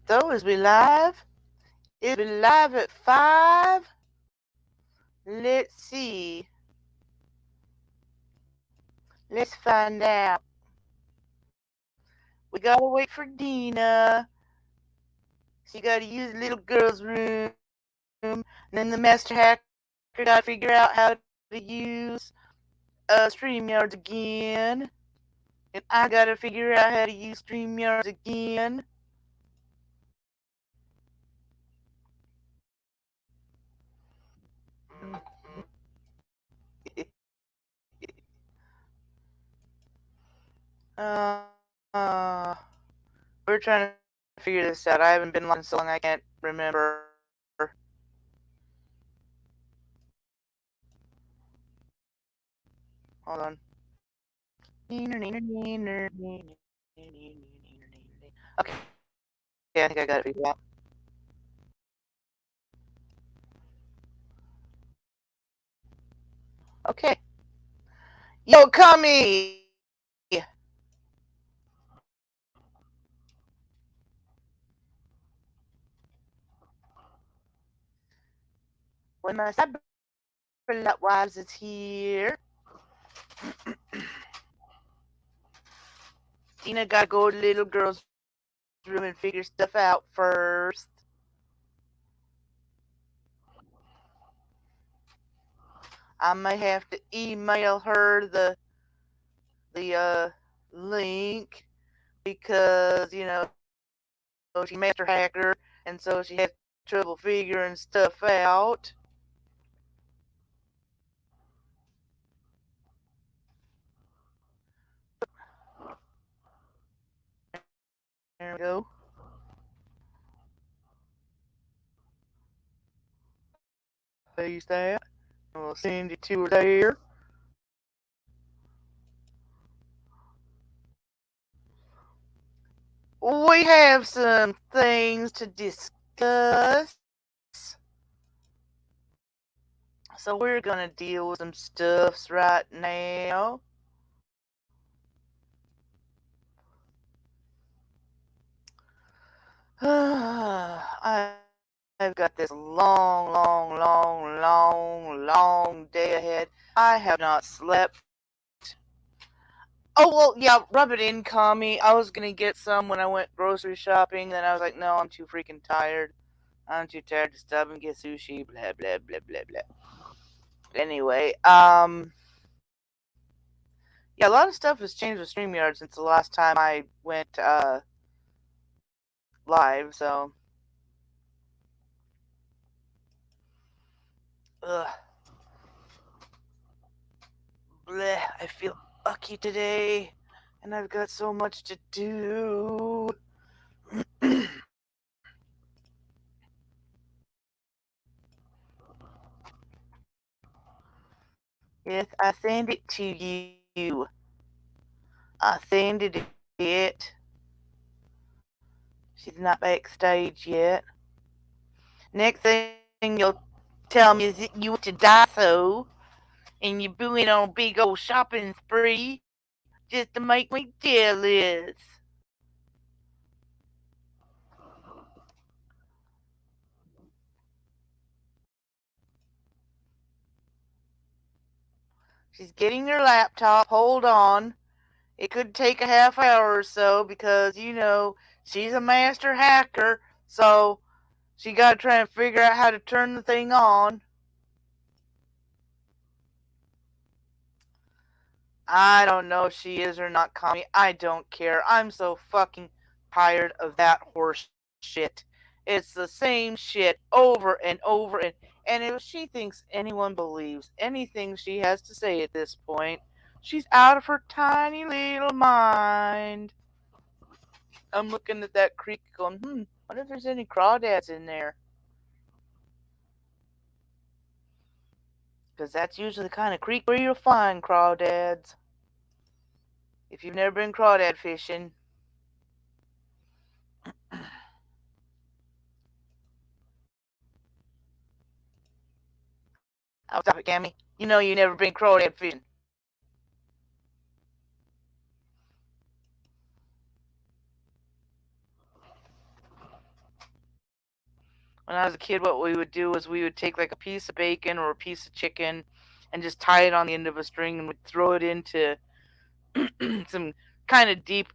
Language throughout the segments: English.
So is we live? Is we live at 5? Let's see. Let's find out. We gotta wait for Deana. She gotta use little girl's room. And then the master hacker gotta figure out how to use StreamYards again. And I gotta figure out how to use StreamYards again. uh, we're trying to figure this out. I haven't been live in so long I can't remember. Hold on. Okay, I think I got it figured out. Okay. Yo, Kami! When my cyber wives is here, Tina gotta go to little girl's room and figure stuff out first. I may have to email her the link because she's a master hacker and so she has trouble figuring stuff out. There we go. Paste that. And we'll send it to her there. We have some things to discuss. So we're gonna deal with some stuffs right now. I've got this long day ahead. I have not slept. Oh, well, yeah, rub it in, Kami. I was gonna get some when I went grocery shopping, then I was like, no, I'm too freaking tired. I'm too tired to stop and get sushi, blah, blah, blah, blah, blah. Anyway, yeah, a lot of stuff has changed with StreamYard since the last time I went, live, so. Ugh. Bleh, I feel ucky today, and I've got so much to do. Yes, I send it to you. I sent it. She's not backstage yet. Next thing you'll tell me is that you went to Daiso and you're going on a big old shopping spree just to make me jealous. She's getting her laptop. Hold on. It could take a half hour or so because, she's a master hacker, so she got to try and figure out how to turn the thing on. I don't know if she is or not, Kami. I don't care. I'm so fucking tired of that horse shit. It's the same shit over and over and if she thinks anyone believes anything she has to say at this point, she's out of her tiny little mind. I'm looking at that creek going, wonder if there's any crawdads in there. Because that's usually the kind of creek where you'll find crawdads. If you've never been crawdad fishing. I'll stop it, Cammy. You know you never been crawdad fishing. when I was a kid, what we would do is we would take like a piece of bacon or a piece of chicken and just tie it on the end of a string and we'd throw it into some kind of deep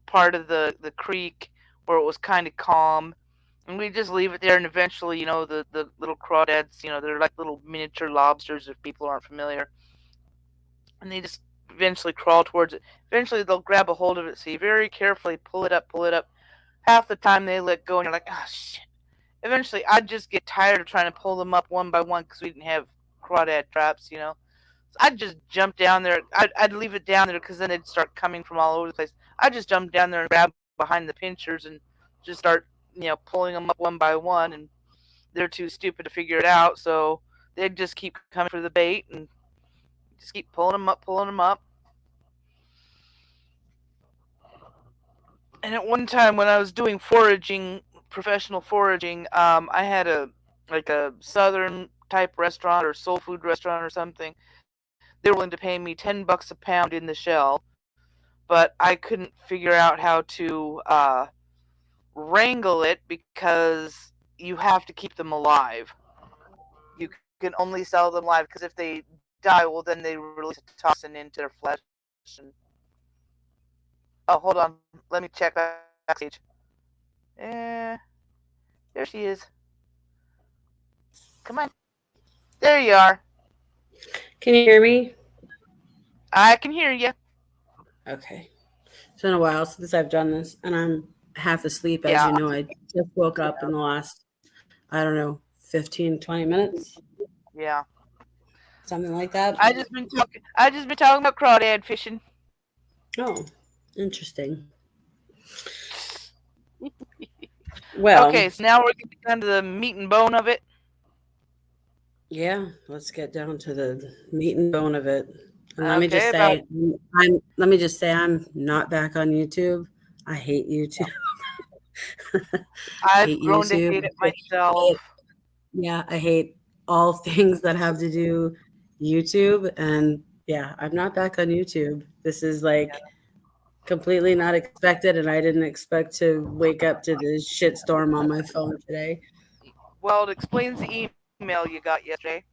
part of the creek where it was kind of calm. And we just leave it there, and eventually, the little crawdads, they're like little miniature lobsters if people aren't familiar, and they just eventually crawl towards it. Eventually, they'll grab a hold of it, so you very carefully pull it up, pull it up. Half the time they let go, and you're like, oh shit. Eventually, I'd just get tired of trying to pull them up one by one because we didn't have crawdad traps. So I'd just jump down there. I'd leave it down there because then they'd start coming from all over the place. I'd just jump down there and grab behind the pinchers and just start, pulling them up one by one. And they're too stupid to figure it out, so they'd just keep coming for the bait and just keep pulling them up, pulling them up. And at one time when I was doing foraging, professional foraging, I had a southern type restaurant or soul food restaurant or something. They were willing to pay me $10 a pound in the shell, but I couldn't figure out how to wrangle it because you have to keep them alive. You can only sell them live because if they die, well, then they release a toxin into their flesh. And oh, hold on, let me check backstage. Eh, there she is. Come on, there you are. Can you hear me? I can hear you. Okay. It's been a while since I've done this, and I'm half asleep. As Yeah, you know, I just woke up in the last, I don't know, 15, 20 minutes, yeah. something like that. I just been talking about crawdad fishing. Oh, interesting. Okay, Well, so now we're getting down to the meat and bone of it. yeah, let's get down to the meat and bone of it. And let me Okay, just about say, I'm not back on YouTube. I hate YouTube. I've hate grown to YouTube. hate it myself. Hate, yeah, I hate all things that have to do YouTube. And yeah, I'm not back on YouTube. This is like completely not expected, and I didn't expect to wake up to this shitstorm on my phone today. Well, it explains the email you got yesterday.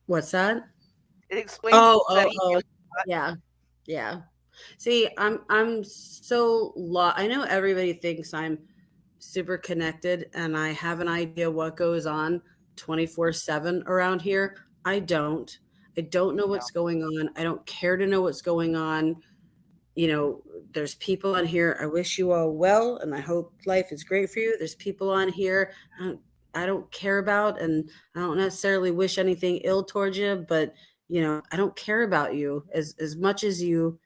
What's that? It explains that Oh, email. oh, oh, yeah, yeah. See, I'm so I know everybody thinks I'm super connected and I have an idea what goes on 24/7 around here. I don't. I don't know No. what's going on. I don't care to know what's going on. You know, there's people on here. I wish you all well and I hope life is great for you. There's people on here I don't care about, and I don't necessarily wish anything ill towards you, but I don't care about you as much as you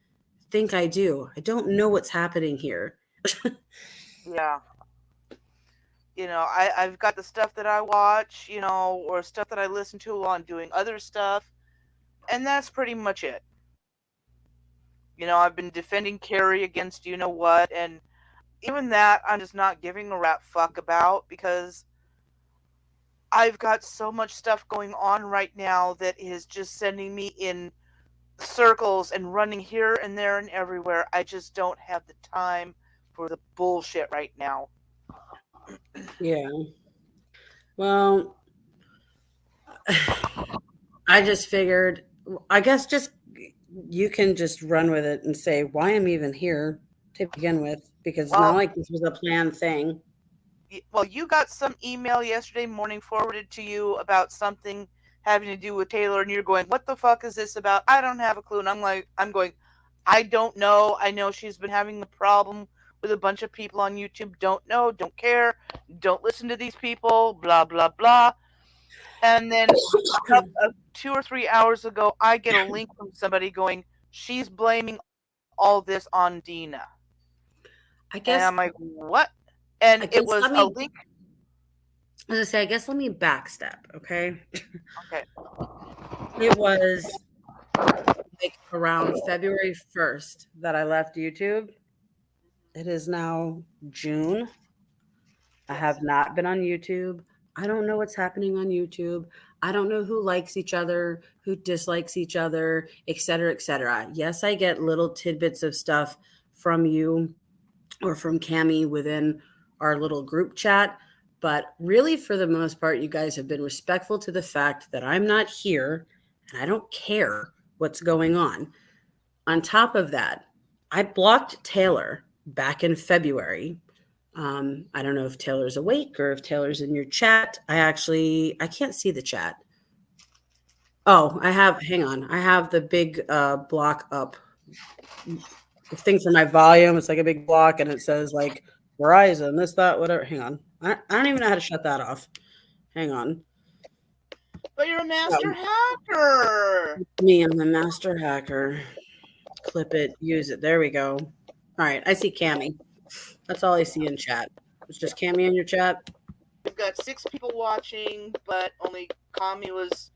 think I do. I don't know what's happening here. Yeah. I've got the stuff that I watch, or stuff that I listen to while I'm doing other stuff, and that's pretty much it. I've been defending Carrie against you know what, and even that I'm just not giving a rat fuck about because I've got so much stuff going on right now that is just sending me in circles and running here and there and everywhere. I just don't have the time for the bullshit right now. Yeah. Well, I just figured, I guess just you can just run with it and say why I'm even here to begin with, because it's not Well, like this was a planned thing. well, you got some email yesterday morning forwarded to you about something having to do with Taylor, and you're going, "What the fuck is this about?" I don't have a clue, and I'm going, I don't know. I know she's been having the problem with a bunch of people on YouTube. Don't know, don't care, don't listen to these people. Blah blah blah. And then 2 or 3 hours ago, I get a link from somebody going, "She's blaming all this on Deana," I and I'm guess like, "What?" And I it guess was let a me link. as I say, I guess let me backstep, okay? Okay. It was like around February 1st that I left YouTube. It is now June. I Yes. have not been on YouTube. I don't know what's happening on YouTube. I don't know who likes each other, who dislikes each other, et cetera, et cetera. Yes, I get little tidbits of stuff from you or from Cami within our little group chat, But really, for the most part, you guys have been respectful to the fact that I'm not here and I don't care what's going on. On top of that, I blocked Taylor back in February. I don't know if Taylor's awake or if Taylor's in your chat. I can't see the chat. Oh, hang on. I have the big block up. The thing for my volume, it's like a big block and it says like Verizon, this, that, whatever. Hang on. I don't even know how to shut that off. Hang on. But you're a master Oh, hacker. me, I'm the master hacker. Clip it, use it. There we go. All right, I see Cammy. That's all I see in chat. It's just Cammy in your chat. We've got 6 people watching, but only Kami was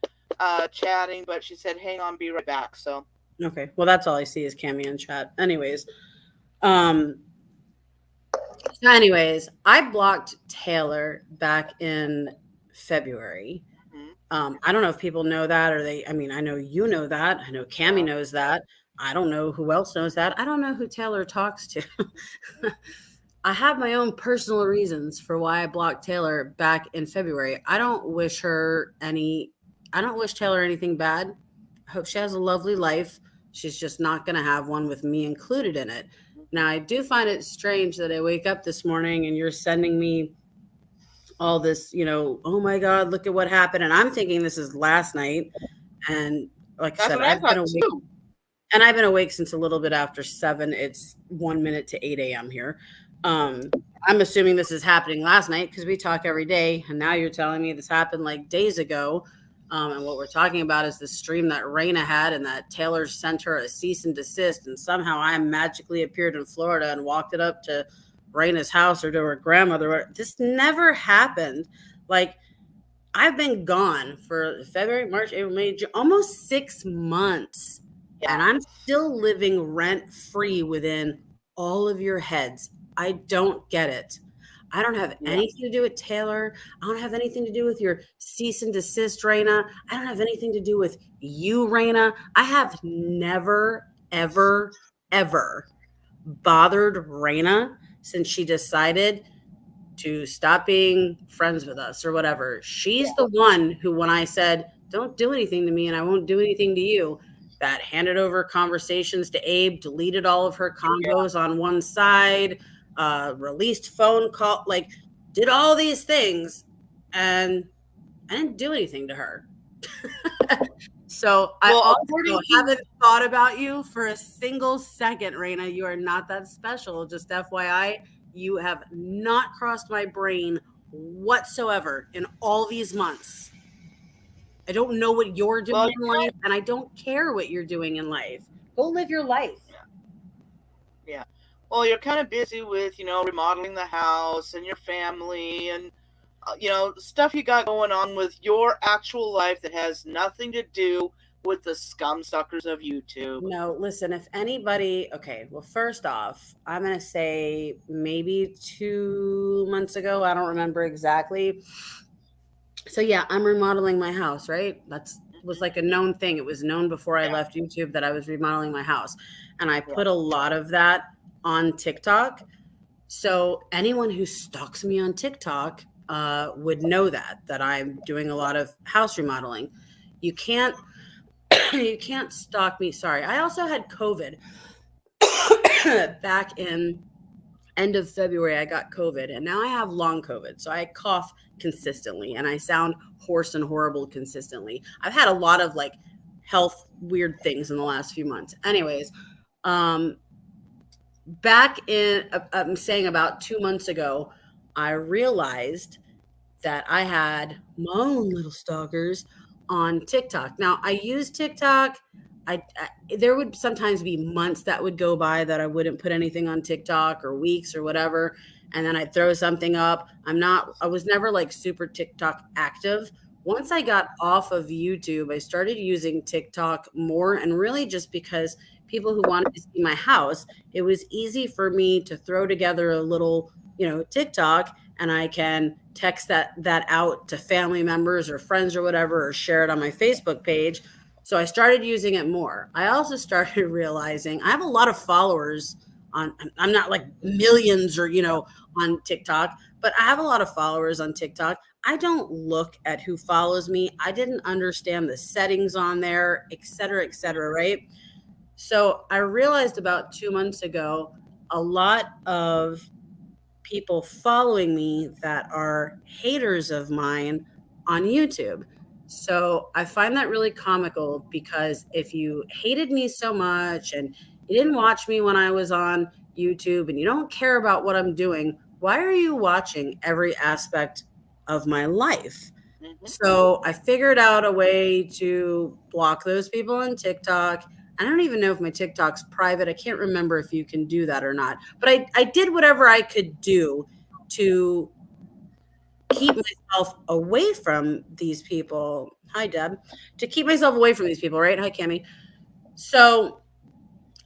chatting, but she said, hang on, be right back. So Okay, well that's all I see is Cammy in chat. Um, I blocked Taylor back in February. I don't know if people know that or I mean, I know you know that. I know Cammy knows that. I don't know who else knows that. I don't know who Taylor talks to. I have my own personal reasons for why I blocked Taylor back in February. I don't wish Taylor anything bad. I hope she has a lovely life. She's just not going to have one with me included in it. Now, I do find it strange that I wake up this morning and you're sending me all this, oh my God, look at what happened. And I'm thinking this is last night. And like I that's said, what I thought too. I've been awake since a little bit after 7. It's 1 minute to 8 a.m. here. Um, I'm assuming this is happening last night because we talk every day. And now you're telling me this happened like days ago. And what we're talking about is the stream that Raina had and that Taylor sent her a cease and desist. And somehow I magically appeared in Florida and walked it up to Raina's house or to her grandmother. This never happened. Like, I've been gone for February, March, April, May, June, almost 6 months. And I'm still living rent free within all of your heads. I don't get it. I don't have anything to do with Taylor. I don't have anything to do with your cease and desist, Raina. I don't have anything to do with you, Raina. I have never, ever, ever bothered Raina since she decided to stop being friends with us or whatever. She's the one who, when I said, don't do anything to me and I won't do anything to you, that handed over conversations to Abe, deleted all of her combos on one side, released phone call, like did all these things. And I didn't do anything to her. So I also haven't thought about you for a single second, Raina. You are not that special. Just FYI, you have not crossed my brain whatsoever in all these months. I don't know what you're doing in life, and I don't care what you're doing in life. Go live your life. Yeah. Well, you're kind of busy with, remodeling the house and your family and, stuff you got going on with your actual life that has nothing to do with the scum suckers of YouTube. No, listen, if anybody, okay, well, first off, I'm going to say maybe 2 months ago, I don't remember exactly. So yeah, I'm remodeling my house, right? That's was like a known thing. It was known before I left YouTube that I was remodeling my house. And I put a lot of that on TikTok. So anyone who stalks me on TikTok would know that I'm doing a lot of house remodeling. You can't you can't stalk me. Sorry. I also had COVID back in end of February. I got COVID and now I have long COVID. So I cough consistently and I sound hoarse and horrible consistently. I've had a lot of like health weird things in the last few months. Anyways, back in I'm saying about 2 months ago, I realized that I had my own little stalkers on TikTok. Now I use TikTok. There would sometimes be months that would go by that I wouldn't put anything on TikTok or weeks or whatever, and then I'd throw something up. I was never like super TikTok active. Once I got off of YouTube, I started using TikTok more, and really just because people who wanted to see my house, it was easy for me to throw together a little, TikTok, and I can text that out to family members or friends or whatever, or share it on my Facebook page. So I started using it more. I also started realizing I have a lot of followers on, I'm not like millions or, on TikTok, but I have a lot of followers on TikTok. I don't look at who follows me. I didn't understand the settings on there, et cetera, right? So I realized about 2 months ago a lot of people following me that are haters of mine on YouTube. So I find that really comical because if you hated me so much and you didn't watch me when I was on YouTube and you don't care about what I'm doing, why are you watching every aspect of my life? Hmm. So I figured out a way to block those people on TikTok. I don't even know if my TikTok's private. I can't remember if you can do that or not. But I did whatever I could do to keep myself away from these people. Hi, Deb. To keep myself away from these people, right? Hi, Cami. So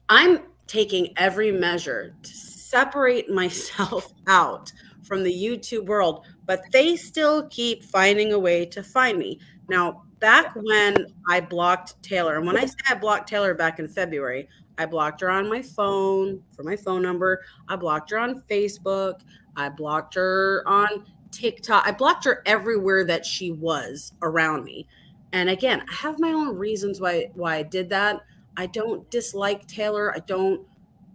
I'm taking every measure to separate myself out from the YouTube world, but they still keep finding a way to find me. Now, back when I blocked Taylor, and when I say I blocked Taylor back in February, I blocked her on my phone for my phone number. I blocked her on Facebook. I blocked her on TikTok. I blocked her everywhere that she was around me. And again, I have my own reasons why I did that. I don't dislike Taylor. I don't,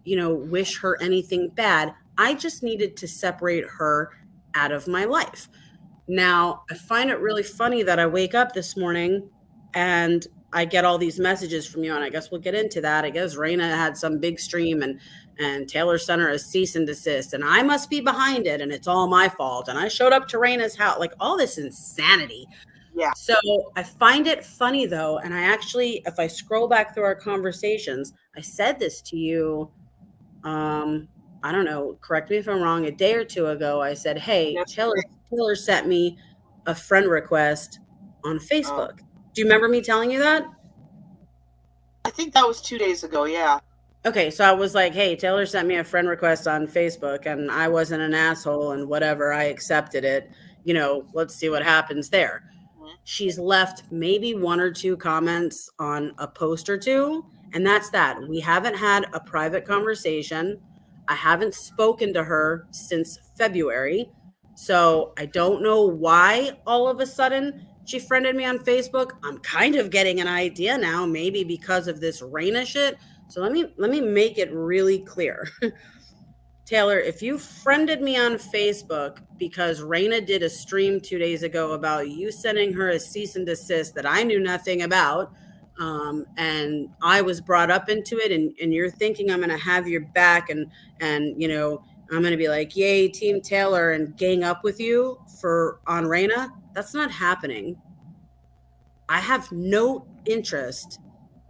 wish her anything bad. I just needed to separate her out of my life. Now, I find it really funny that I wake up this morning and I get all these messages from you, and I guess we'll get into that. I guess Raina had some big stream and Taylor sent her a cease and desist, and I must be behind it, and it's all my fault. And I showed up to Raina's house, like all this insanity. Yeah. So I find it funny though, and I actually, if I scroll back through our conversations, I said this to you. Um, I don't know. Correct me if I'm wrong. A day or two ago, I said, "Hey, That's Taylor sent me a friend request on um, Facebook." Do you remember me telling you that? I think that was 2 days ago. Yeah. Okay, so I was like, "Hey, Taylor sent me a friend request on Facebook, and I wasn't an asshole, and whatever. I accepted it. Let's see what happens there." Mhm. She's left maybe one or two comments on a post or two, and that's that. We haven't had a private conversation. I haven't spoken to her since February. So I don't know why all of a sudden she friended me on Facebook. I'm kind of getting an idea now, maybe because of this Raina shit. So let me make it really clear. Taylor, if you friended me on Facebook because Raina did a stream 2 days ago about you sending her a cease and desist that I knew nothing about, and I was brought up into it, and you're thinking I'm going to have your back, and I'm going to be like, yay, Team Taylor, and gang up with you for on Raina, that's not happening. I have no interest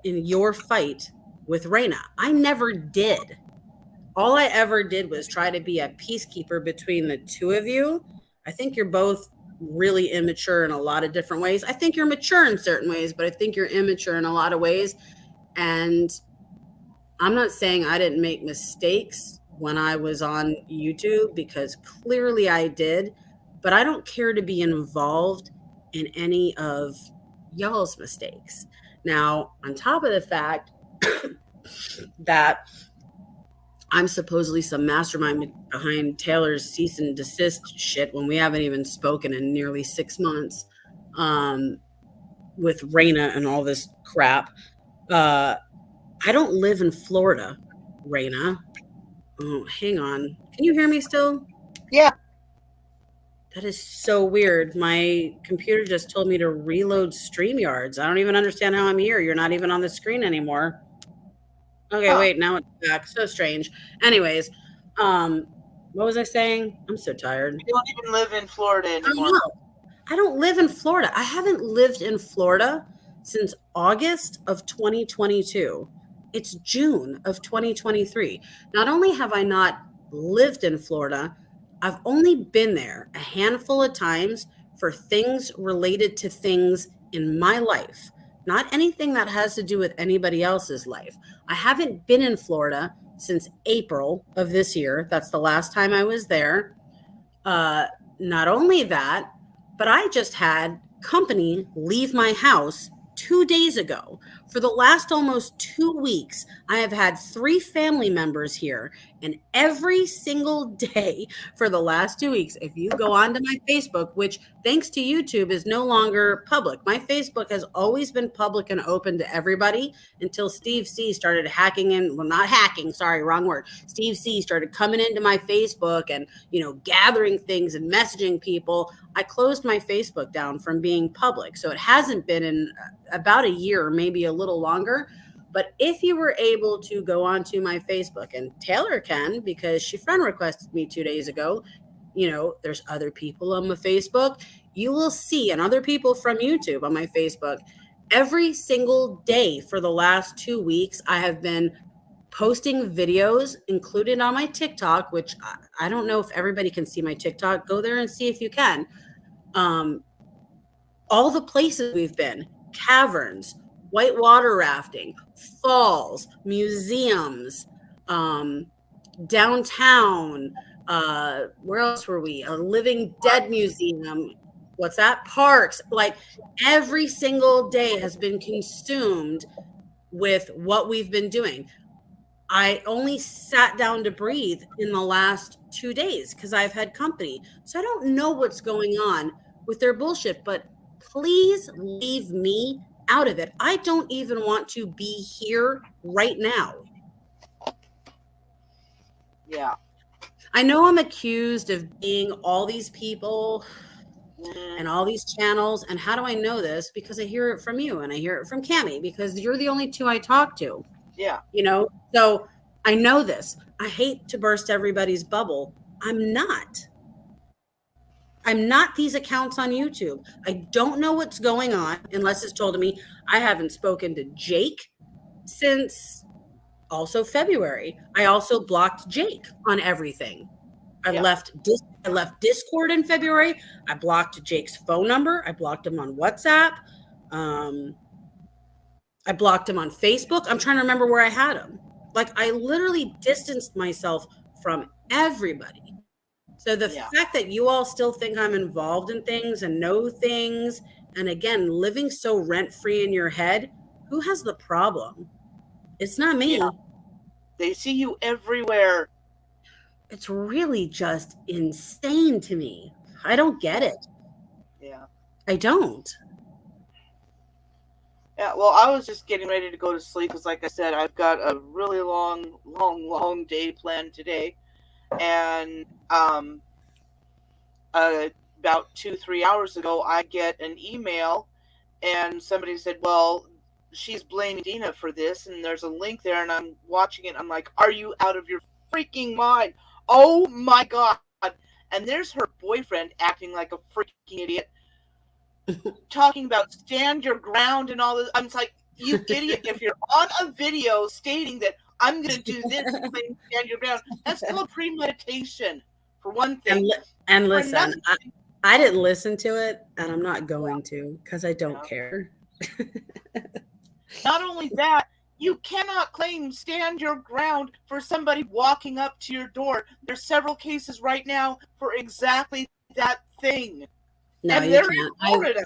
in your fight with Raina. I never did. All I ever did was try to be a peacekeeper between the two of you. I think you're both really immature in a lot of different ways. I think you're mature in certain ways, but I think you're immature in a lot of ways. And I'm not saying I didn't make mistakes when I was on YouTube, because clearly I did, but I don't care to be involved in any of y'all's mistakes. Now, on top of the fact that I'm supposedly some mastermind behind Taylor's cease and desist shit when we haven't even spoken in nearly 6 months, um, with Raina and all this crap. Uh, I don't live in Florida, Raina. Oh, hang on. Can you hear me still? Yeah. That is so weird. My computer just told me to reload StreamYards. I don't even understand how I'm here. You're not even on the screen anymore. Okay, Huh. wait, now it's back. So strange. Anyways, um, what was I saying? I'm so tired. You don't even live in Florida I don't anymore. know. I don't live in Florida. I haven't lived in Florida since August of 2022. It's June of 2023. Not only have I not lived in Florida, I've only been there a handful of times for things related to things in my life, not anything that has to do with anybody else's life. I haven't been in Florida since April of this year. That's the last time I was there. Uh, Not only that, but I just had company leave my house 2 days ago For the last almost 2 weeks, I have had three family members here, and every single day for the last 2 weeks, if you go onto my Facebook, which thanks to YouTube is no longer public, my Facebook has always been public and open to everybody until Steve C started hacking in. Well, not hacking, sorry, wrong word. Steve C started coming into my Facebook and, gathering things and messaging people. I closed my Facebook down from being public. So it hasn't been in about a year, maybe a little longer. But if you were able to go onto my Facebook, and Taylor can because she friend requested me 2 days ago, there's other people on my Facebook. You will see, and other people from YouTube on my Facebook, every single day for the last 2 weeks, I have been posting videos included on my TikTok, which I don't know if everybody can see my TikTok. Go there and see if you can. Um, all the places we've been: caverns, whitewater rafting, falls, museums, um, downtown. Where else were we? A Living Dead museum. What's that? Parks. Like every single day has been consumed with what we've been doing. I only sat down to breathe in the last 2 days because I've had company. So I don't know what's going on with their bullshit, but please leave me out of it. I don't even want to be here right now. Yeah. I know I'm accused of being all these people and all these channels. And how do I know this? Because I hear it from you and I hear it from Cami because you're the only two I talk to. Yeah. So I know this. I hate to burst everybody's bubble. I'm not these accounts on YouTube. I don't know what's going on unless it's told to me. I haven't spoken to Jake since also February. I also blocked Jake on everything. I Yeah. left I left Discord in February. I blocked Jake's phone number. I blocked him on WhatsApp. Um, I blocked him on Facebook. I'm trying to remember where I had him. Like I literally distanced myself from everybody. So the Yeah. fact that you all still think I'm involved in things and know things, and again, living so rent free in your head, who has the problem? It's not Yeah. me. They see you everywhere. It's really just insane to me. I don't get it. Yeah. I don't. Yeah. Well, I was just getting ready to go to sleep because, like I said, I've got a really long, long, long day planned today, and uh, about 2, 3 hours ago, I get an email, and somebody said, "Well, she's blaming Deana for this," and there's a link there, and I'm watching it. I'm like, "Are you out of your freaking mind? Oh my god!" And there's her boyfriend acting like a freaking idiot, talking about stand your ground and all this. I'm just like, you idiot! If you're on a video stating that I'm going to do this and claim stand your ground, that's called premeditation, for one And thing. and For another listen, I didn't listen to it, and I'm not yeah, going to because I don't yeah. care. Not only that, you cannot claim stand your ground for somebody walking up to your door. There's several cases right now for exactly that thing. And No, they're you in can't. Florida.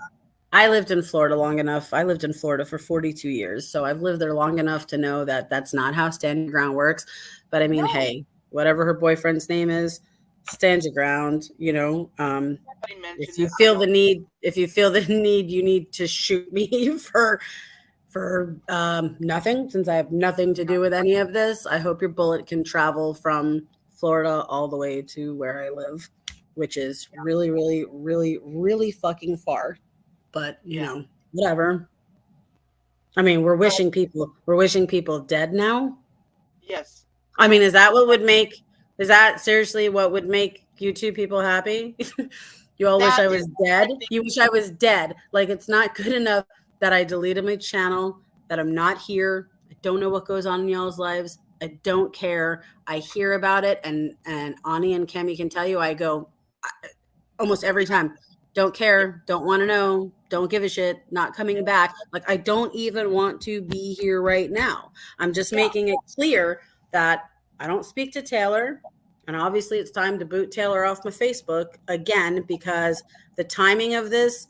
I lived in Florida long enough. I lived in Florida for 42 years, so I've lived there long enough to know that that's not how stand your ground works. But I mean, No, hey, whatever her boyfriend's name is, stand your ground. nobody If mentioned you it. I feel the don't. need, if you feel the need, you need to shoot me for nothing, since I have nothing to do with any of this. I hope your bullet can travel from Florida all the way to where I live, which is really, really, really, really fucking far. But Yeah. whatever. I mean, Well, we're wishing people dead now. yes. I mean, is that what would make is that seriously what would make YouTube people happy? You all wish That I is, was I dead? think, You wish I was dead. Like it's not good enough that I deleted my channel, that I'm not here. I don't know what goes on in y'all's lives. I don't care. I hear about it, and Ani and Kemi can tell you I go almost every time. Don't yeah, care, don't want to know, don't give a shit, not coming back. Like I don't even want to be here right now. I'm just yeah, making it clear that I don't speak to Taylor. And obviously it's time to boot Taylor off my Facebook again because the timing of this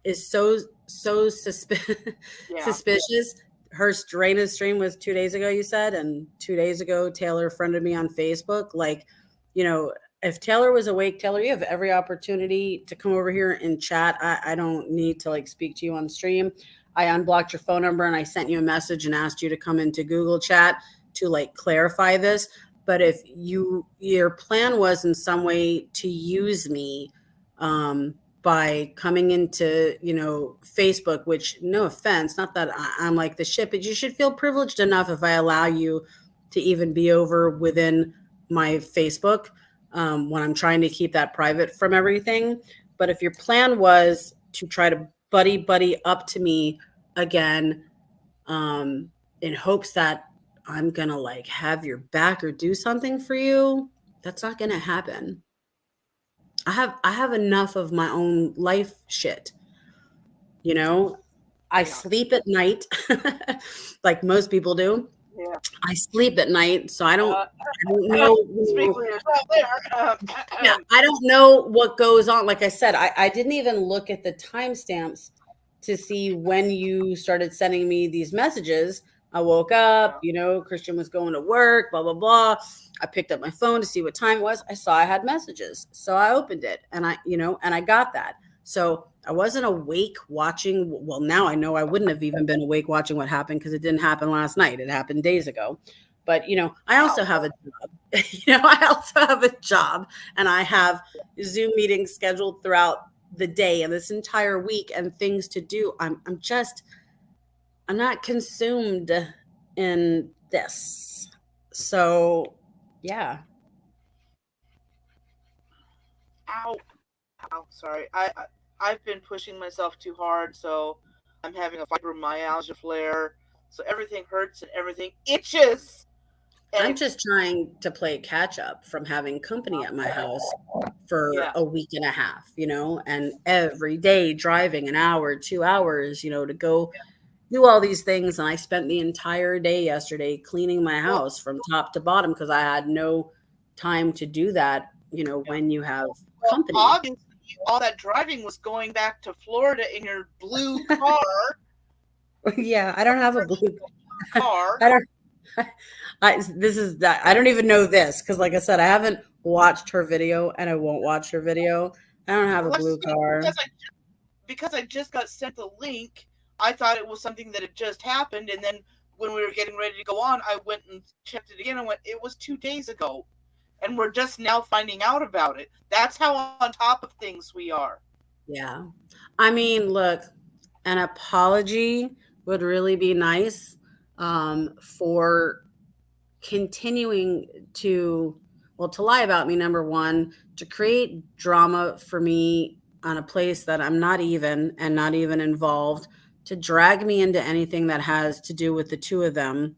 is so yeah, suspicious. her Reina's stream was 2 days ago, you said, and 2 days ago Taylor friended me on Facebook. Like, you know, if Taylor was awake, Taylor, you have every opportunity to come over here and chat. I don't need to like speak to you on stream. I unblocked your phone number and I sent you a message and asked you to come into Google Chat to like clarify this. But if your plan was in some way to use me, by coming into Facebook, which, no offense, not that I'm like the shit, but you should feel privileged enough if I allow you to even be over within my Facebook, when I'm trying to keep that private from everything. But if your plan was to try to buddy up to me again, um, in hopes that I'm gonna like have your back or do something for you, that's not gonna happen. I have enough of my own life shit, you know? I Yeah. sleep at night like most people do. Yeah. I sleep at night, so Uh, I don't know, speak for yourself there. yeah, I don't know what goes on. Like I said, I didn't even look at the timestamps to see when you started sending me these messages. I woke up, Christian was going to work, blah, blah, blah. I picked up my phone to see what time it was. I saw I had messages. So I opened it and I got that. So I wasn't awake watching. Well, now I know I wouldn't have even been awake watching what happened because it didn't happen last night. It happened days ago. But, I also have a job. I also have a job and I have Zoom meetings scheduled throughout the day and this entire week and things to do. I'm not consumed in this. So, yeah. Ow. Ow. Sorry. I've been pushing myself too hard, so I'm having a fibromyalgia flare. So everything hurts and everything itches. And I'm it, just trying to play catch up from having company at my house for yeah. a week and a half, and every day driving an hour, 2 hours, to go do all these things. And I spent the entire day yesterday cleaning my Well, house from top to bottom because I had no time to do that, yeah. when you have Well, company. obviously, all that driving was going back to Florida in your blue car. Yeah, I don't have a blue. Blue car. I don't. This is that. I don't even know this because, like I said, I haven't watched her video and I won't watch her video. I don't have a Well, blue car. because I just got sent the link. I thought it was something that had just happened, and then when we were getting ready to go on, I went and checked it again and went, it was 2 days ago, and we're just now finding out about it. That's how on top of things we are. Yeah. I mean, look, an apology would really be nice, for continuing to, well, to lie about me, number one, to create drama for me on a place that I'm not even and not even involved, to drag me into anything that has to do with the two of them.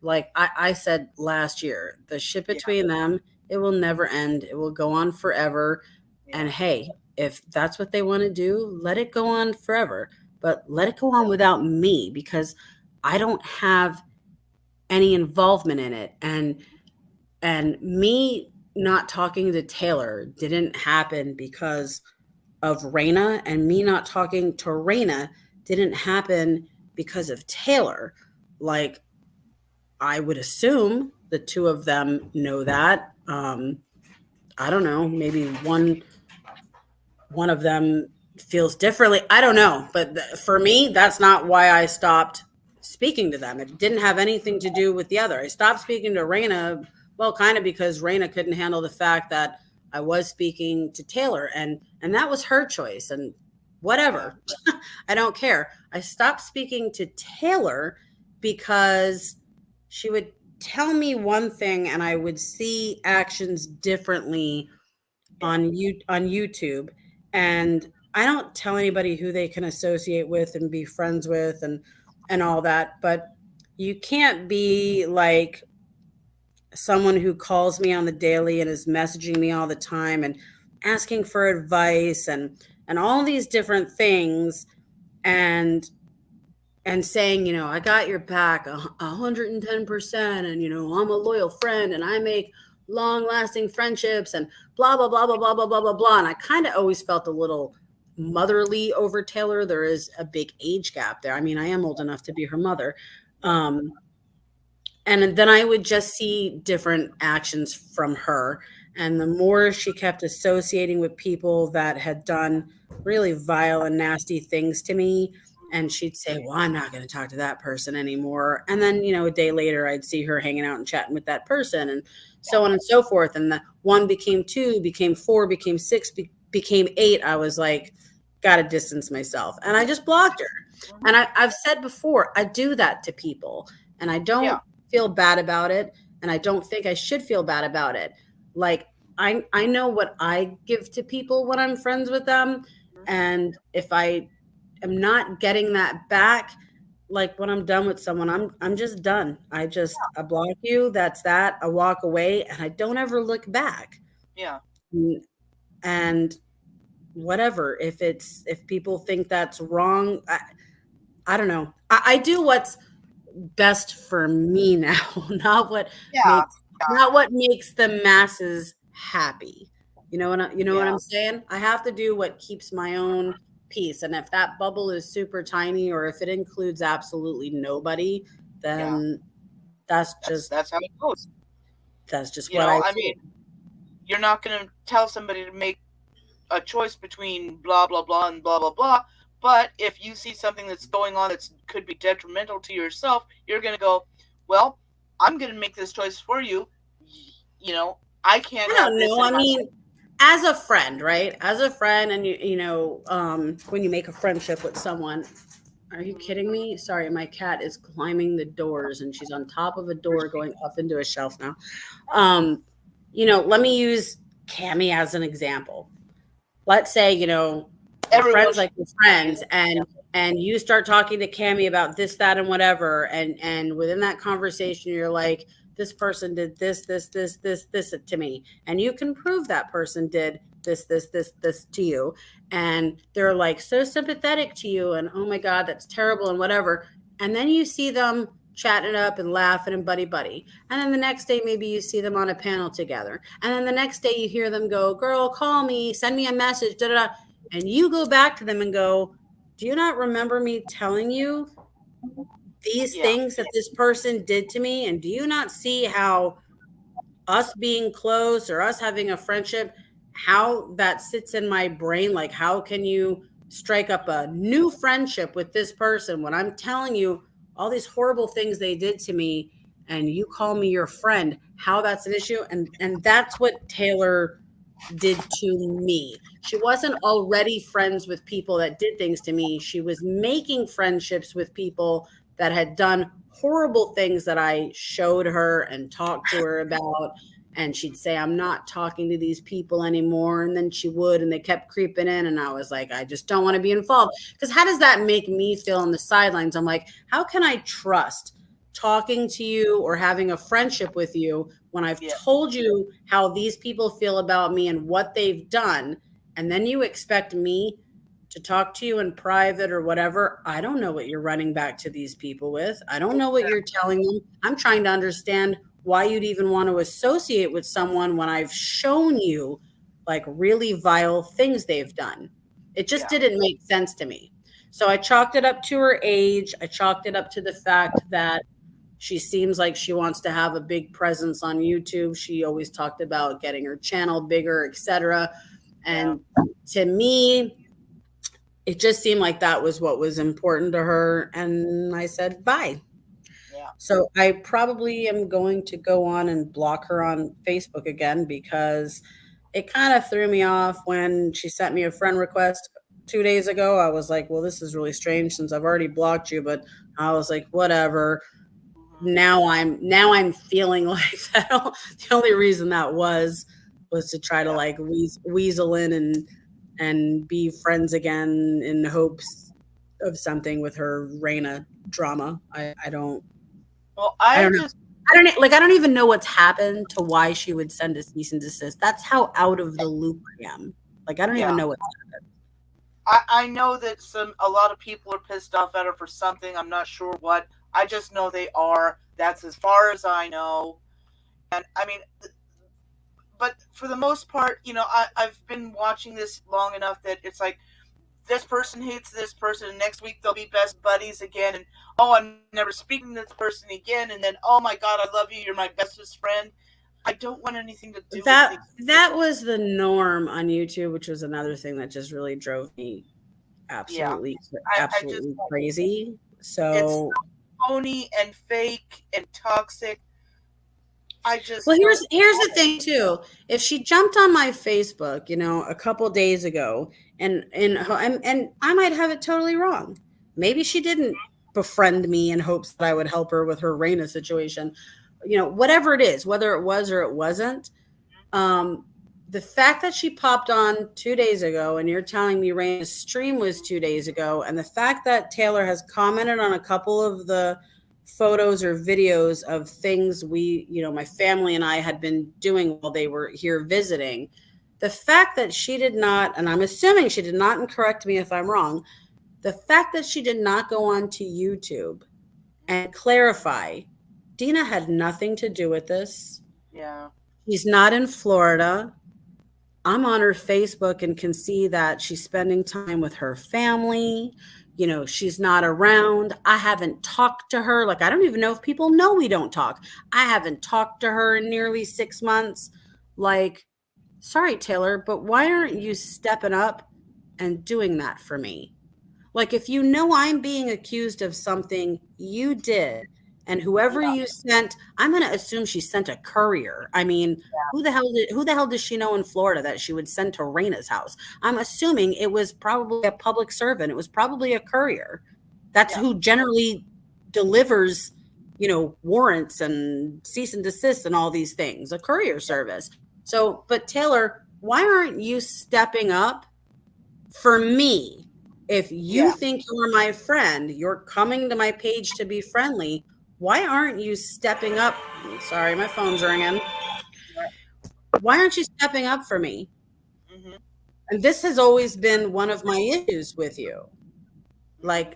Like I said last year, the shit Yeah, between them, it will never end. It will go on forever. And yeah, hey, if that's what they want to do, let it go on forever. But let it go on yeah, without me because I don't have any involvement in it. And me not talking to Taylor didn't happen because of Raina, and me not talking to Raina didn't happen because of Taylor. Like, I would assume the two of them know that. I don't know, maybe one of them feels differently. I don't know, but for me, that's not why I stopped speaking to them. It didn't have anything to do with the other. I stopped speaking to Raina, well, kind of because Raina couldn't handle the fact that I was speaking to Taylor, and that was her choice, and yeah, whatever. I don't care. I stopped speaking to Taylor because she would tell me one thing and I would see actions differently yeah, on YouTube. And I don't tell anybody who they can associate with and be friends with and all that, but you can't be like someone who calls me on the daily and is messaging me all the time and asking for advice and all these different things, and saying, I got your back 110%, and I'm a loyal friend and I make long lasting friendships and blah blah blah blah blah blah blah blah blah. And I kind of always felt a little motherly over Taylor. There is a big age gap there. I mean, I am old enough to be her mother, Um, and then I would just see different actions from her. And the more she kept associating with people that had done really vile and nasty things to me, and she'd say, "Well, I'm not going to talk to that person anymore." And then, a day later, I'd see her hanging out and chatting with that person, and so on and so forth. And the one became two, became four, became six, became eight. I was like, got to distance myself. And I just blocked her. And Hmm. I've said before, I do that to people, and I Yeah. don't feel bad about it, and I don't think I should feel bad about it. Like I know what I give to people when I'm friends with them, Hmm. and if I am not getting that back, like when I'm done with someone, I'm just done. I block you, that's that. I walk away and I don't ever look back. Yeah. Mm, And whatever, if people think that's wrong, I don't know. I do what's best for me now, not what Yeah. makes not what makes the masses happy. You know what Yeah. I'm saying? I have to do what keeps my own peace. And if that bubble is super tiny or if it includes absolutely nobody, Yeah. then that's just That's how it goes. that's just You what I know, I do. mean, you're not going to tell somebody to make a choice between blah blah blah and blah blah blah. But if you see something that's going on that could be detrimental to yourself, you're going to go, well, I'm going to make this choice for you. You know, I can't I have don't this know. in I my life. mean, as a friend, right? As a friend, and when you make a friendship with someone, are you kidding me? Sorry, my cat is climbing the doors and she's on top of a door going up into a shelf now. Um, let me use Cami as an example. Let's say, we're Everyone friends should like we're be friends, like, and you start talking to Cami about this, that, and whatever, and within that conversation, you're like, this person did this to me, and you can prove that person did this to you, and they're like so sympathetic to you, and oh my god, that's terrible, and whatever, and then you see them chatting it up and laughing and buddy. And then the next day, maybe you see them on a panel together. And then the next day, you hear them go, "Girl, call me, send me a message, da da da." And you go back to them and go, "Do you not remember me telling you these yeah, things that this person did to me? And do you not see how us being close or us having a friendship, how that sits in my brain? Like, how can you strike up a new friendship with this person when I'm telling you all these horrible things they did to me and you call me your friend? How that's an issue?" And that's what Taylor did to me. She wasn't already friends with people that did things to me. She was making friendships with people that had done horrible things that I showed her and talked to her about. And she'd say, "I'm not talking to these people anymore." And then she would, and they kept creeping in. And I was like, I just don't want to be involved. Because how does that make me feel on the sidelines? I'm like, how can I trust talking to you or having a friendship with you when I've yeah, told you how these people feel about me and what they've done, and then you expect me to talk to you in private or whatever? I don't know what you're running back to these people with. I don't know what you're telling them. I'm trying to understand why you'd even want to associate with someone when I've shown you like really vile things they've done. It just yeah, didn't make sense to me. So I chalked it up to her age. I chalked it up to the fact that she seems like she wants to have a big presence on YouTube. She always talked about getting her channel bigger, etc. yeah, And to me, it just seemed like that was what was important to her. And I said, bye. yeah, So I probably am going to go on and block her on Facebook again because it kind of threw me off when she sent me a friend request 2 days ago. I was like, well, this is really strange since I've already blocked you, but I was like, whatever. hmm, Now I'm feeling like that. The only reason that was to try to yeah. like weasel in and be friends again in hopes of something with her Reina drama. Well, I I don't know. just, I don't even know what's happened to why she would send a cease and desist. That's how out of the loop I am. Like I don't even yeah, know what. I know that a lot of people are pissed off at her for something. I'm not sure what. I just know they are. That's as far as I know. And I mean, but for the most part, I've been watching this long enough that it's like this person hates this person, and next week they'll be best buddies again, and oh, I'm never speaking to this person again, and then oh my God, I love you, you're my bestest friend. I don't want anything to do with these That people. was the norm on YouTube, which was another thing that just really drove me Yeah, I just absolutely crazy. it's So, phony and fake and toxic. I well, just don't here's want the it. thing too. If she jumped on my Facebook, a couple days ago, and I might have it totally wrong. Maybe she didn't befriend me in hopes that I would help her with her Raina situation. Whatever it is, whether it was or it wasn't, um, the fact that she popped on 2 days ago, and you're telling me Raina's stream was 2 days ago, and the fact that Taylor has commented on a couple of the photos or videos of things my family and I had been doing while they were here visiting, the fact that she did not, and I'm assuming she did not, and correct me if I'm wrong, the fact that she did not go onto YouTube and clarify, Deana had nothing to do with this. Yeah, She's not in Florida. I'm on her Facebook and can see that she's spending time with her family. She's not around. I haven't talked to her. Like, I don't even know if people know we don't talk. I haven't talked to her in nearly 6 months. Like, sorry, Taylor, but why aren't you stepping up and doing that for me? Like, if you know I'm being accused of something you did, and whoever yeah, you sent, I'm going to assume she sent a courier. I mean, who the hell does she know in Florida that she would send to Raina's house? I'm assuming it was probably a public servant. It was probably a courier. That's yeah, who generally delivers, warrants and cease and desist and all these things, a courier service. So, but Taylor, why aren't you stepping up for me? If you yeah. think you're my friend, you're coming to my page to be friendly, why aren't you stepping up? Sorry, my phone's ringing. Why aren't you stepping up for me? Mm-hmm, And this has always been one of my issues with you. mm-hmm. Like,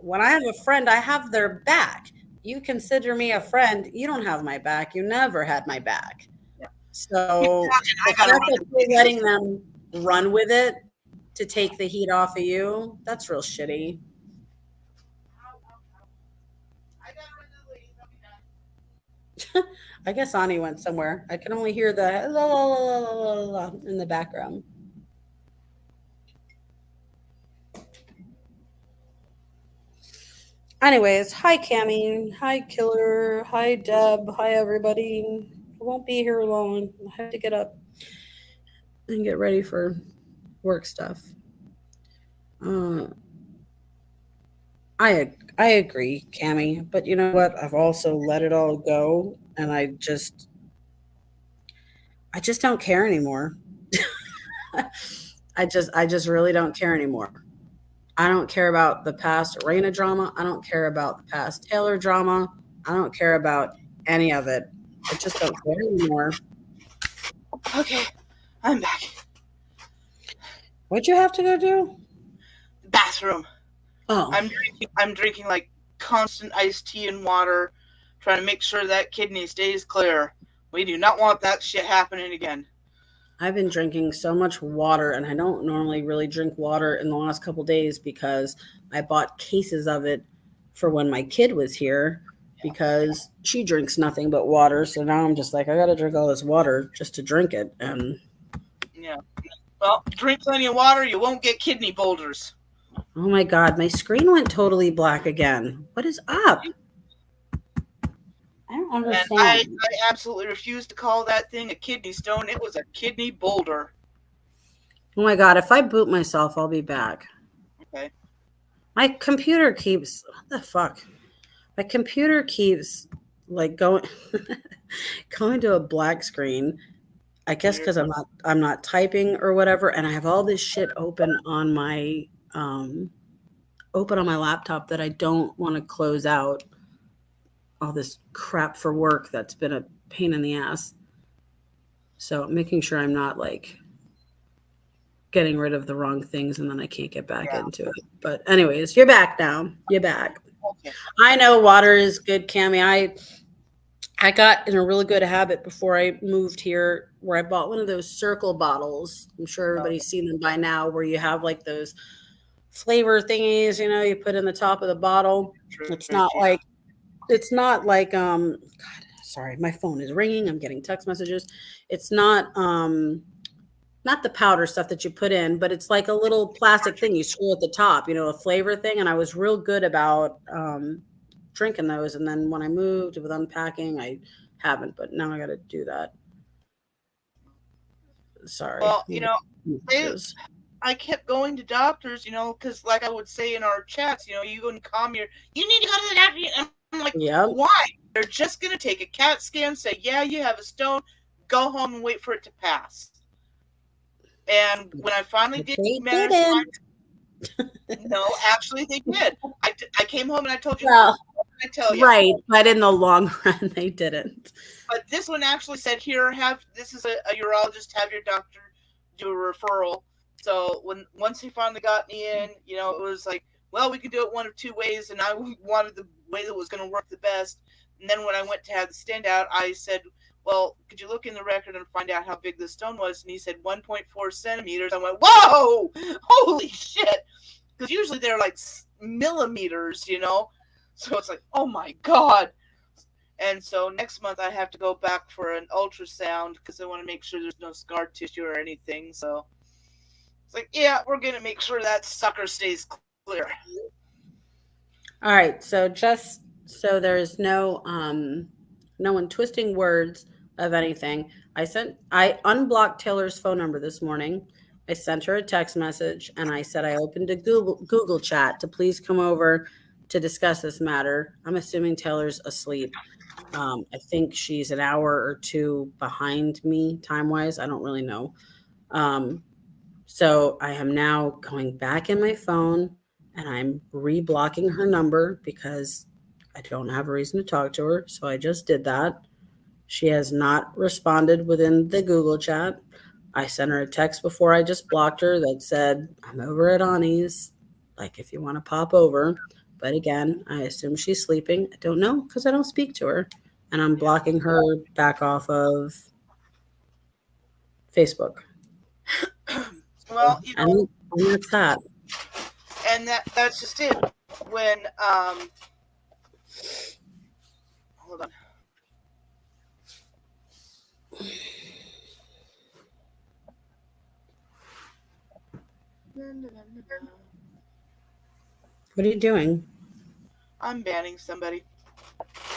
when I have a friend, I have their back. You consider me a friend, you don't have my back. You never had my back. Yeah. So I the gotta fact run that to you're the letting them run with it to take the heat off of you, that's real shitty. I gotta run to the ladies. I'll be back. I guess Ani went somewhere. I can only hear the la la la la la la la in the background. Anyways, hi Cami, hi Killer, hi Deb, hi everybody. I won't be here long. I have to get up and get ready for work stuff. Uh, I agree, Cami, but you know what? I've also let it all go, and I just don't care anymore. I just really don't care anymore. I don't care about the past Raina drama. I don't care about the past Taylor drama. I don't care about any of it. I just don't care anymore. Okay, I'm back. What'd you have to go do? Bathroom. Oh, I'm drinking like constant iced tea and water, trying to make sure that kidney stays clear. We do not want that shit happening again. I've been drinking so much water, and I don't normally really drink water in the last couple days because I bought cases of it for when my kid was here because she drinks nothing but water. So now I'm just like, I gotta drink all this water just to drink it. And Yeah. Well, drink plenty of water. You won't get kidney boulders. oh my God, my screen went totally black again. What is up? I don't And I, understand. I absolutely refuse to call that thing a kidney stone. It was a kidney boulder. Oh my God, if I boot myself, I'll be back. Okay. My computer keeps, what the fuck? My computer keeps like going going to a black screen. I guess Weird. because I'm not typing or whatever, and I have all this shit um open on my laptop that I don't want to close out. All this crap for work that's been a pain in the ass. So making sure I'm not like getting rid of the wrong things and then I can't get back Yeah. into it. But anyways, you're back now. You're back. Okay. I know water is good, Cami. I got in a really good habit before I moved here where I bought one of those circle bottles. I'm sure Oh, everybody's seen them by now where you have like those flavor thingies, you put in the top of the bottle. It's cartridge. not Yeah. like it's not like God, sorry, my phone is ringing. I'm getting text messages. It's not the powder stuff that you put in, but it's like a little plastic thing you screw at the top, a flavor thing. And I was real good about drinking those. And then when I moved with unpacking, I haven't, but now I got to do that. Sorry. Well, they Messages. I kept going to doctors, because like I would say in our chats, you go and calm you need to go to the doctor. I'm like, Yep. why? They're just gonna take a CAT scan, say, yeah, you have a stone, go home and wait for it to pass. And when I finally But did they manage to didn't. no, actually they did. I came home and I told you how. Well, What did I tell you? right. But in the long run, they didn't. But this one actually said, here, this is a urologist, have your doctor do a referral. So once he finally got me in, it was like, well, we could do it one of two ways, and I wanted the way that was going to work the best. And then when I went to have the stand out, I said, well, could you look in the record and find out how big the stone was? And he said 1.4 centimeters. I went, whoa, holy shit, because usually they're like millimeters. So it's like, oh my god. And so next month I have to go back for an ultrasound because I want to make sure there's no scar tissue or anything. So it's like, yeah, we're going to make sure that sucker stays clear. All right, so just so there's no one twisting words of anything. I unblocked Taylor's phone number this morning. I sent her a text message and I said I opened a Google chat to please come over to discuss this matter. I'm assuming Taylor's asleep. I think she's an hour or two behind me time wise. I don't really know. Um, so I am now going back in my phone and I'm re-blocking her number because I don't have a reason to talk to her. So I just did that. She has not responded within the Google chat. I sent her a text before I just blocked her that said, I'm over at Ani's, like if you want to pop over. But again, I assume she's sleeping. I don't know because I don't speak to her. And I'm Yeah. blocking her back off of Facebook. So, Well, and that's that. and that's just it. When hold on. What are you doing? I'm banning somebody.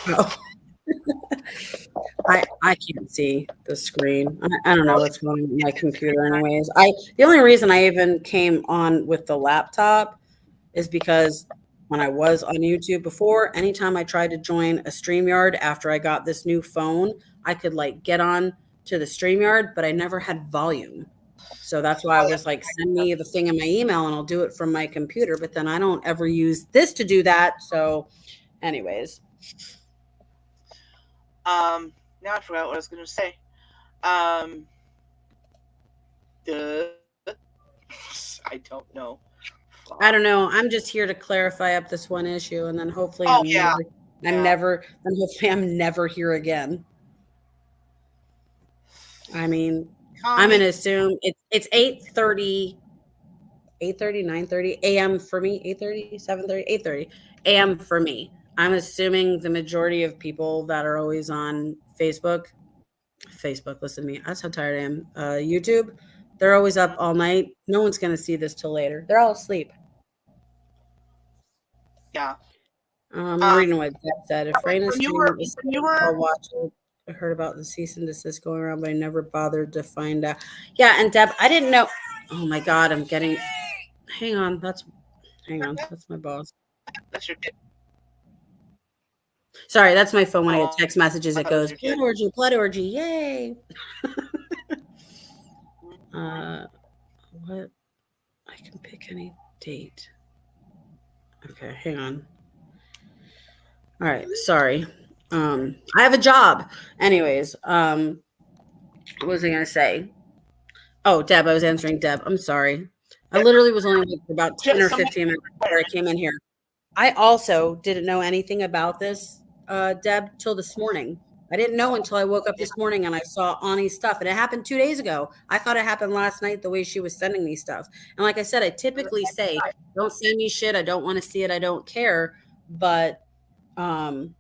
Oh, I can't see the screen. I don't know Oh, what's wrong with my computer anyways. The only reason I even came on with the laptop is because when I was on YouTube before, anytime I tried to join a StreamYard after I got this new phone, I could like get on to the StreamYard, but I never had volume. So that's why I was like, send me the thing in my email and I'll do it from my computer. But then I don't ever use this to do that. So, anyways, now I forgot what I was going to say. Um, duh. I don't know. I Fuck. don't know. I'm just here to clarify up this one issue, and then hopefully Oh yeah, yeah. I'm never here again. I mean, I'm Tommy, gonna assume it's 8:30, 8:30, 9:30 a.m. for me, 8:30, 7:30, 8:30 a.m. for me. I'm assuming the majority of people that are always on Facebook, listen to me. That's how tired I am. YouTube, they're always up all night. No one's gonna see this till later. They're all asleep. yeah. I'm reading what Deb said. If Raina's When you stream were is when you safe, were I'll watch it. I heard about the cease and desist going around, but I never bothered to find out. Yeah, and Deb, I didn't know. Oh my God, I'm getting. Hang on, hang on. That's my boss. that's your kid. Sorry, that's my phone when I get Oh, text messages. I It thought it was goes your kid. blood orgy, yay! Uh, what? I can pick any date. Okay, hang on. All right, sorry. I have a job. Anyways, what was I gonna say? Oh, Deb, I was answering Deb. I'm sorry. I literally was only awake for about 10 Just or someone. 15 minutes before I came in here. I also didn't know anything about this, Deb, till this morning. I didn't know until I woke up this morning and I saw Ani's stuff. And it happened 2 days ago. I thought it happened last night the way she was sending me stuff. And like I said, I typically say, don't send me shit. I don't want to see it. I don't care. But um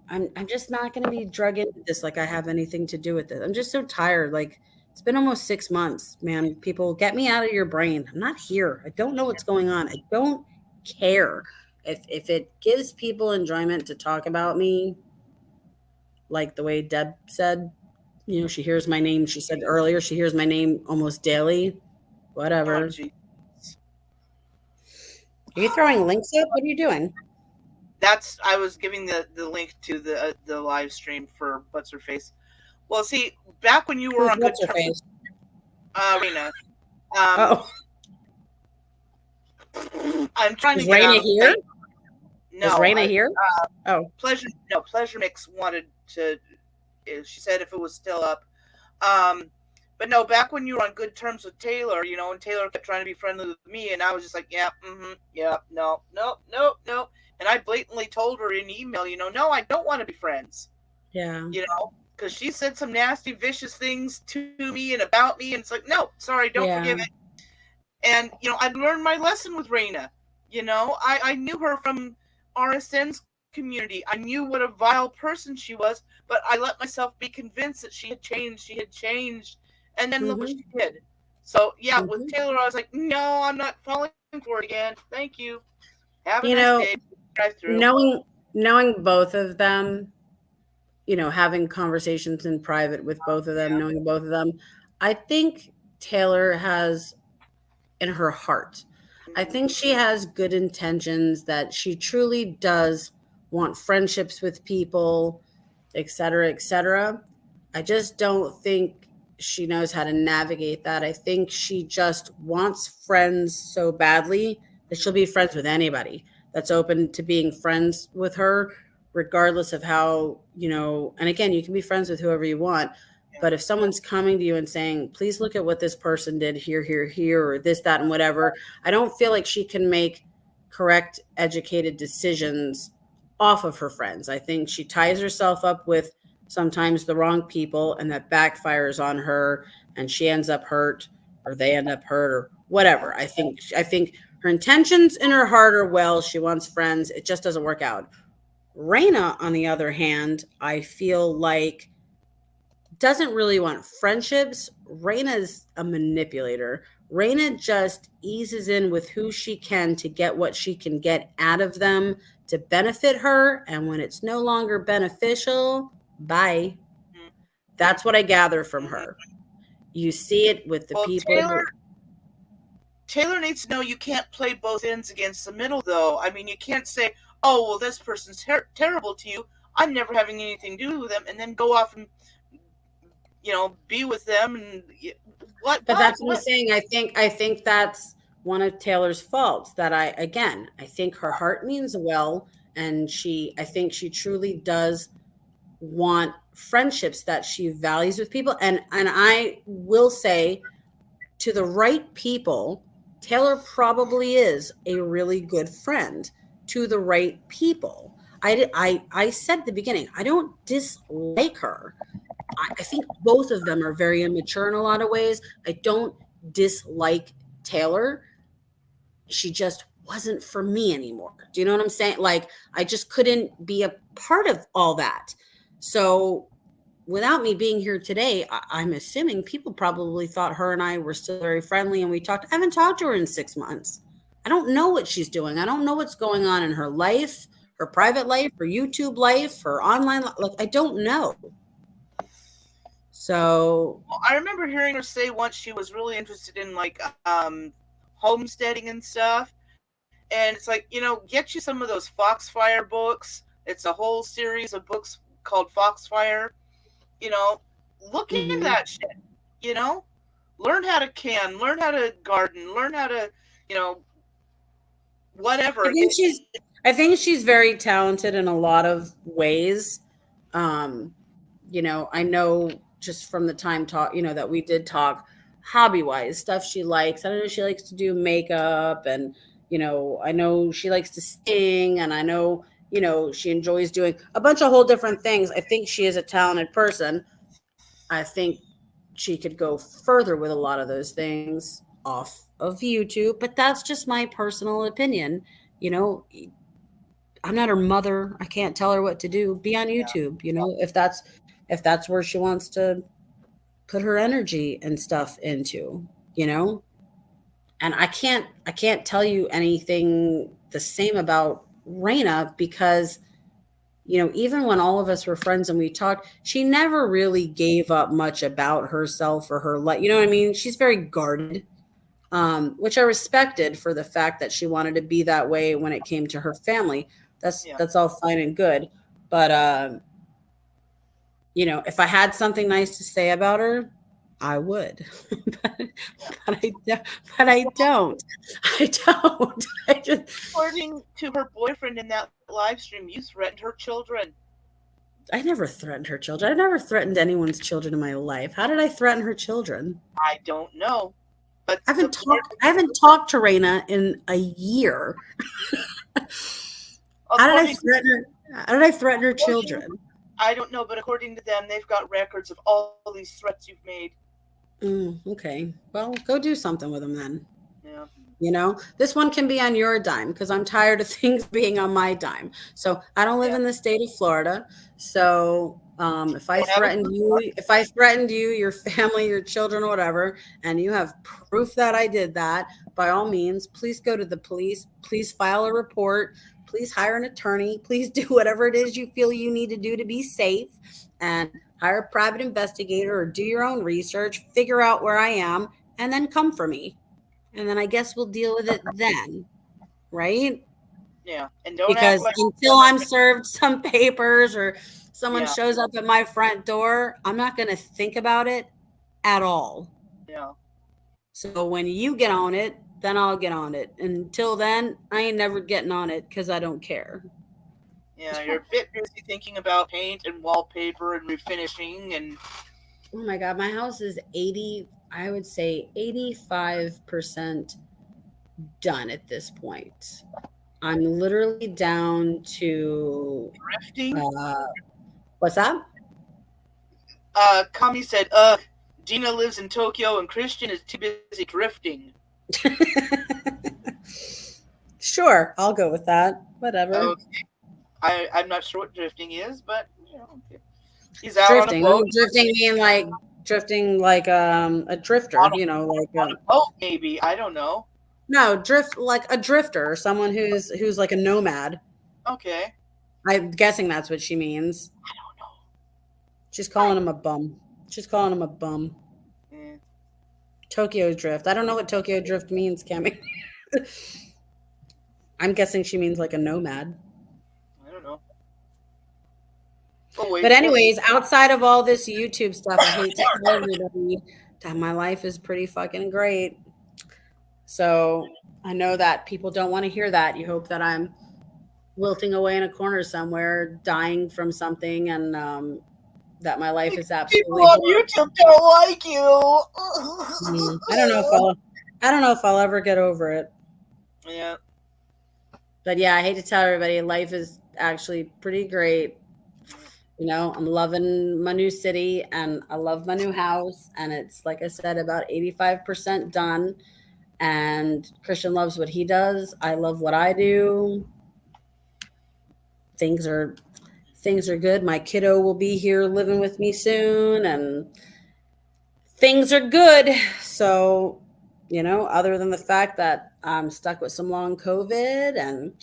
I'm just not gonna be drug into this like I have anything to do with it. I'm just so tired. Like it's been almost 6 months, man. People get me out of your brain. I'm not here. I don't know what's going on. I don't care. If it gives people enjoyment to talk about me, like the way Deb said, she hears my name. She said earlier she hears my name almost daily. Oh, Whatever. gee. Are you throwing links up? What are you doing? That's I was giving the link to the live stream for What's Her Face. Well, see, back when you were Who's on good what's her terms with face? Rena, um, Oh, I'm trying to is get Raina out of here? thing. Is No, Raina here? Oh, Pleasure Mix wanted to. She said if it was still up. Um, but no, back when you were on good terms with Taylor, and Taylor kept trying to be friendly with me, and I was just like, yeah, yeah, no, no, no, no. And I blatantly told her in email, no, I don't want to be friends, yeah, because she said some nasty, vicious things to me and about me, and it's like, no, sorry, don't forgive yeah. it. And I learned my lesson with Raina. I knew her from RSN's community. I knew what a vile person she was, but I let myself be convinced that she had changed. She had changed, and then look what she Mhm, did. So yeah, with mhm. Taylor, I was like, no, I'm not falling for it again. Thank you. Have a You nice know, day. Drive through. knowing both of them, having conversations in private with both of them, Yeah. knowing both of them, I think Taylor has in her heart. I Mm-hmm. think she has good intentions, that she truly does want friendships with people, et cetera, et cetera. I just don't think she knows how to navigate that. I think she just wants friends so badly that she'll be friends with anybody that's open to being friends with her, regardless of how, and again, you can be friends with whoever you want. Yeah. But if someone's coming to you and saying, please look at what this person did here, here, here, or this, that, and whatever, I don't feel like she can make correct, educated decisions off of her friends. I think she ties herself up with sometimes the wrong people, and that backfires on her, and she ends up hurt, or they end up hurt, or whatever. I think her intentions in her heart are well. She wants friends. It just doesn't work out. Raina, on the other hand, I feel like doesn't really want friendships. Raina's a manipulator. Raina just eases in with who she can to get what she can get out of them to benefit her. And when it's no longer beneficial, bye. That's what I gather from Mm-hmm. her. You see it with the Well, Taylor people. Taylor needs to know you can't play both ends against the middle, though. I mean, you can't say, "Oh, well, this person's terrible to you. I'm never having anything to do with them," and then go off and be with them. And what, But what, that's what I'm what? saying. I think that's one of Taylor's faults, that I think her heart means well, and I think she truly does want friendships that she values with people. And I will say, to the right people, Taylor probably is a really good friend to the right people. I said at the beginning, I don't dislike her. I think both of them are very immature in a lot of ways. I don't dislike Taylor. She just wasn't for me anymore. Do you know what I'm saying? Like, I just couldn't be a part of all that. So without me being here today, I'm assuming people probably thought her and I were still very friendly, and we talked. I haven't talked to her in 6 months. I don't know what she's doing. I don't know what's going on in her life, her private life, her YouTube life, her online life. Like, I don't know. So, Well, I remember hearing her say once she was really interested in like homesteading and stuff, and it's like get you some of those Foxfire books. It's a whole series of books called Foxfire. You know, look into mhm. that shit. You know, learn how to can, learn how to garden, learn how to you know I whatever. think she's I think she's very talented in a lot of ways. Um, I know just from the time talk, that we did talk hobby wise, stuff she likes. I don't know, she likes to do makeup, and I know she likes to sing, and I know, she enjoys doing a bunch of whole different things. I think she is a talented person. I think she could go further with a lot of those things off of YouTube, but that's just my personal opinion. You know, I'm not her mother. I can't tell her what to do. Be on Yeah, YouTube, if that's where she wants to put her energy and stuff into, you know? And I can't tell you anything the same about Raina because even when all of us were friends and we talked, she never really gave up much about herself or her life. You know what I mean? She's very guarded, which I respected for the fact that she wanted to be that way when it came to her family. That's yeah, that's all fine and good, but if I had something nice to say about her, I would, but, yeah. but I don't. But I don't. I don't. I just According to her boyfriend in that live stream, you threatened her children. I never threatened her children. I never threatened anyone's children in my life. How did I threaten her children? I don't know, but I the haven't part talked. I haven't talked to Raina in a year. How did I according threaten her? How did I threaten her according children? I don't know, but according to them, they've got records of all these threats you've made. Okay. Well, go do something with them then. Yeah, This one can be on your dime because I'm tired of things being on my dime. So I don't live yeah. in the state of Florida. So if I Don't have a threatened blue card. you, if I threatened you, your family, your children, whatever, and you have proof that I did that, by all means, please go to the police. Please file a report. Please hire an attorney. Please do whatever it is you feel you need to do to be safe and hire a private investigator or do your own research, figure out where I am, and then come for me, and then I guess we'll deal with it then, right? Yeah, and don't act Because like until I'm served some papers or someone yeah, shows up at my front door, I'm not going to think about it at all. yeah, So when you get on it, then I'll get on it. Until then, I ain't never getting on it because I don't care. yeah. You're a bit busy thinking about paint and wallpaper and refinishing and Oh my God, my house is 80, I would say 85% done at this point. I'm literally down to drifting. uh, what's that? Kami said, Deana lives in Tokyo and Christian is too busy drifting. Sure, I'll go with that. Whatever. Okay, I'm not sure what drifting is, but okay. He's out on a Drifting. boat. Drifting like a drifter, On a, like on a boat, maybe. I don't know. no, drift like a drifter, someone who's like a nomad. Okay. I'm guessing that's what she means. I don't know. She's I calling him a bum. She's calling him a bum. eh, Tokyo drift. I don't know what Tokyo drift means, Cammy. I'm guessing she means like a nomad. I don't know. We'll wait. But We'll see. anyways, outside of all this YouTube stuff, I hate to tell everybody that my life is pretty fucking great. So I know that people don't want to hear that. You hope that I'm wilting away in a corner somewhere, dying from something, and that my life is People absolutely on horrible. YouTube don't like you. I don't know if I'll ever get over it. Yeah. But yeah, I hate to tell everybody, life is actually pretty great. I'm loving my new city and I love my new house. And it's, like I said, about 85% done. And Christian loves what he does. I love what I do. Things are things are good. My kiddo will be here living with me soon and things are good. So, other than the fact that I'm stuck with some long COVID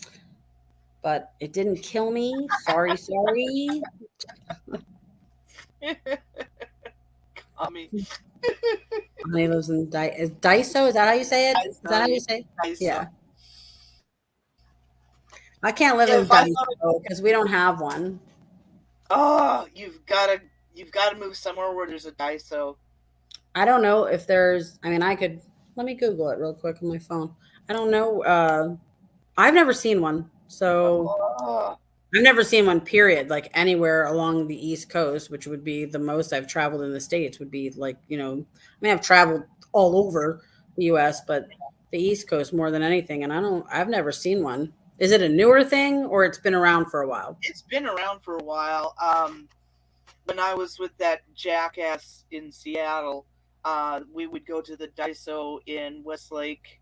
but it didn't kill me. Sorry, sorry. I mean, He lives in is Daiso. Is that how you say it? I Is that saw how you. you say it? I saw. Yeah. I can't live in If I thought, Daiso because we don't have one. oh, you've got to move somewhere where there's a Daiso. I don't know if there's. I mean, I could. Let me Google it real quick on my phone. I don't know. I've never seen one, so Oh, I've never seen one. Period. Like anywhere along the East Coast, which would be the most I've traveled in the states, would be like I mean, I've traveled all over the U.S., but the East Coast more than anything, and I've never seen one. Is it a newer thing or it's been around for a while? It's been around for a while. When I was with that jackass in Seattle, we would go to the Daiso in Westlake,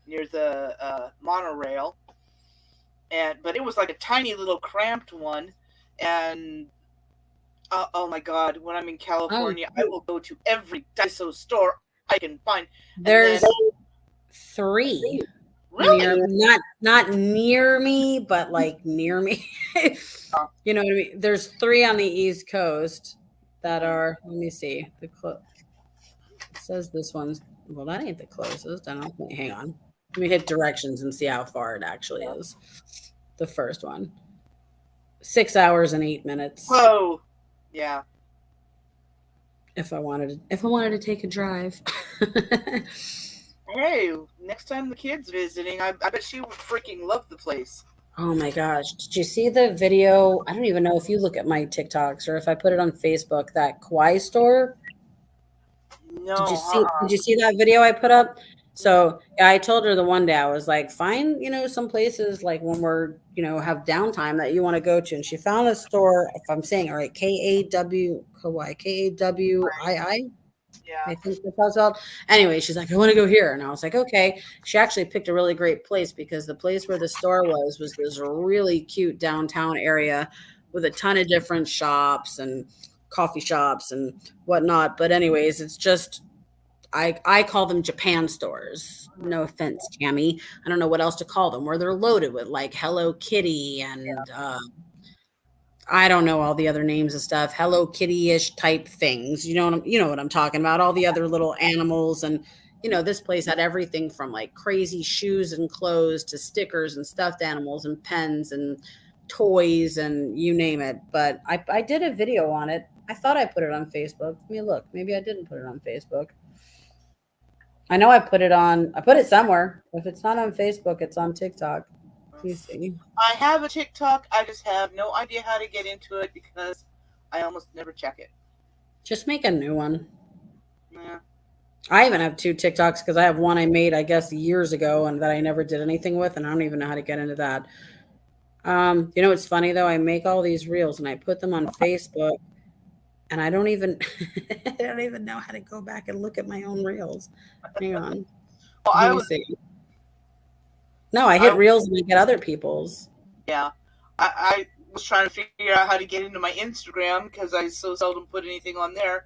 near the monorail, and but it was like a tiny little cramped one, and oh my god, when I'm in Oh, California, I will go to every Daiso store I can find, and then there's three near, really, not near me, but like near me. You know what I mean? There's three on the East Coast that mhm. are, let me see. It says this one's, well, that ain't the closest. I don't think, hang on. Let me hit directions and see how far it actually is. The first one, 6 hours and 8 minutes. Whoa, yeah. If I wanted to take a drive. Hey, next time the kid's visiting, I bet she would freaking love the place. Oh my gosh. Did you see the video? I don't even know if you look at my TikToks or if I put it on Facebook, that Kauai store. No, Did you see that video I put up? So yeah, I told her the one day I was like, find, some places like when we're, have downtime that you want to go to. And she found a store, if I'm saying it right, Kauai, Kawii. yeah. I think that's how it's spelled. Anyway, she's like, I want to go here. And I was like, okay. She actually picked a really great place because the place where the store was this really cute downtown area with a ton of different shops and coffee shops and whatnot. But anyways, it's just I call them Japan stores. Mhm. No offense, Tammy. I don't know what else to call them, where they're loaded with like Hello Kitty Yeah. and I don't know all the other names of stuff, Hello Kitty-ish type things. You know what I'm talking about. All the other little animals and this place had everything from like crazy shoes and clothes to stickers and stuffed animals and pens and toys and you name it. But I did a video on it. I thought I put it on Facebook. Let me look. Maybe I didn't put it on Facebook. I know I put it somewhere. If it's not on Facebook, it's on TikTok. Let me see. I have a TikTok. I just have no idea how to get into it because I almost never check it. Just make a new one. Yeah. I even have two TikToks because I have one I made, I guess, years ago and that I never did anything with, and I don't even know how to get into that. What's funny though? I make all these reels and I put them on Facebook, and I don't even I don't even know how to go back and look at my own reels. Hang on. Well, Let me see. No, I hit I reels and I get other people's. yeah, I was trying to figure out how to get into my Instagram because I so seldom put anything on there.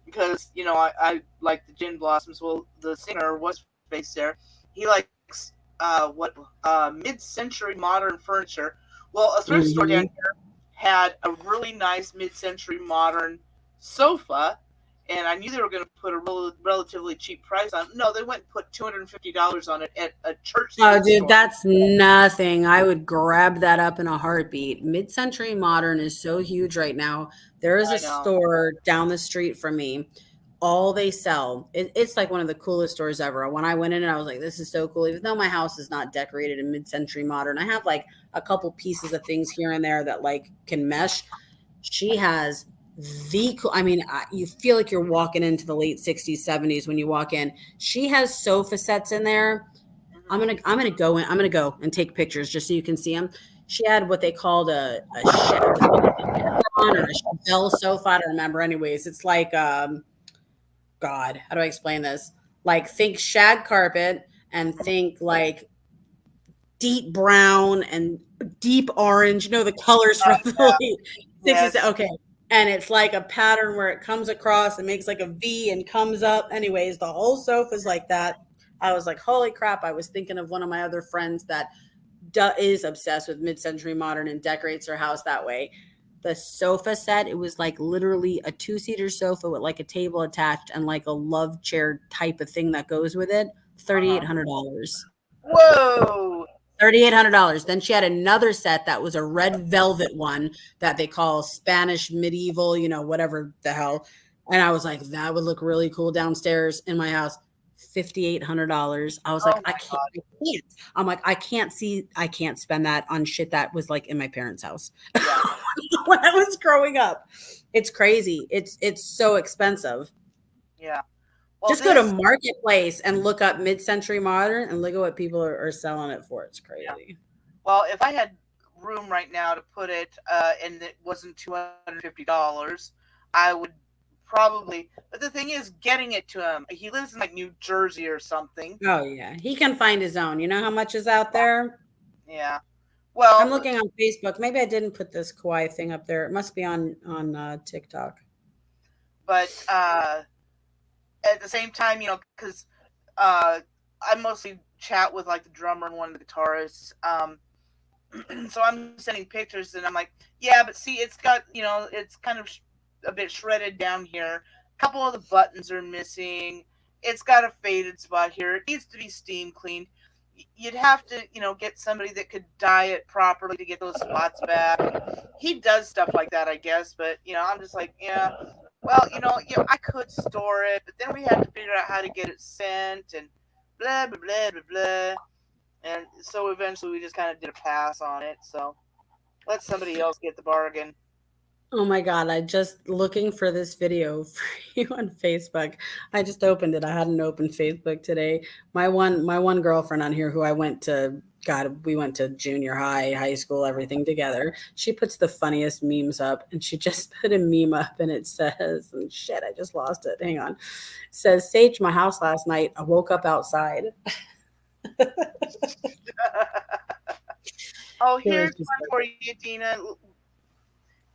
Because I like the Gin Blossoms. Well, the singer was based there. He likes what mid-century modern furniture. Well, a thrift store down Hmm. here had a really nice mid-century modern sofa, and I knew they were going to put a relatively cheap price on it. No, they went and put $250 on it at a church Oh, thrift dude, store. that's nothing. I would grab that up in a heartbeat. Mid-century modern is so huge right now. There is a I know. store down the street from me. All they sell, it's like one of the coolest stores ever. When I went in, and I was like, "This is so cool." Even though my house is not decorated in mid-century modern, I have like a couple pieces of things here and there that like can mesh. She has the cool. I mean, you feel like you're walking into the late '60s, '70s when you walk in. She has sofa sets in there. Hmm. I'm gonna go and take pictures just so you can see them. She had what they called was it a chevron or a Chevelle sofa? I don't remember. Anyways, it's like God, how do I explain this? Like think shag carpet and think like deep brown and deep orange. You know the colors from the late '60s. Yes. Okay, and it's like a pattern where it comes across and makes like a V and comes up. Anyways, the whole sofa's like that. I was like, holy crap! I was thinking of one of my other friends that is obsessed with mid-century modern and decorates her house that way. The sofa set, it was like literally a two-seater sofa with like a table attached and like a love chair type of thing that goes with it. Uh-huh. $3,800. Whoa. $3,800. Then she had another set that was a red velvet one that they call Spanish medieval, whatever the hell. And I was like, that would look really cool downstairs in my house. $5,800. I was like, Oh my God. I can't. I'm like, I can't spend that on shit that was like in my parents' house Yeah. when I was growing up. It's crazy. It's so expensive. Yeah. Well, Just go to this, Marketplace and look up mid-century modern and look at what people are selling it for. It's yeah. crazy. Well, if I had room right now to put it, and it wasn't $250, I would probably. But the thing is, getting it to him. He lives in like New Jersey or something. Oh yeah, he can find his own. You know how much is out there? Yeah. I'm Well, looking on Facebook. Maybe I didn't put this kawaii thing up there. It must be on TikTok. but at the same time, because uh, I mostly chat with like the drummer and one of the guitarists. So I'm sending pictures, and I'm like, yeah, but see, it's got, it's kind of a bit shredded down here. A couple of the buttons are missing. It's got a faded spot here. It needs to be steam cleaned. You'd have to, get somebody that could dye it properly to get those spots back. He does stuff like that, I guess, but I'm just like, yeah. Well, I could store it, but then we have to figure out how to get it sent and blah blah blah blah blah. And so eventually we just kind of did a pass on it. So let somebody else get the bargain. Oh my God, I just looking for this video for you on Facebook. I just opened it. I hadn't opened Facebook today. My one girlfriend on here who I went to God, we went to junior high, high school, everything together. She puts the funniest memes up and she just put a meme up and it says, and shit, I just lost it. Hang on. It says, Sage my house last night. I woke up outside. Oh, It was here's just one for you, Deana.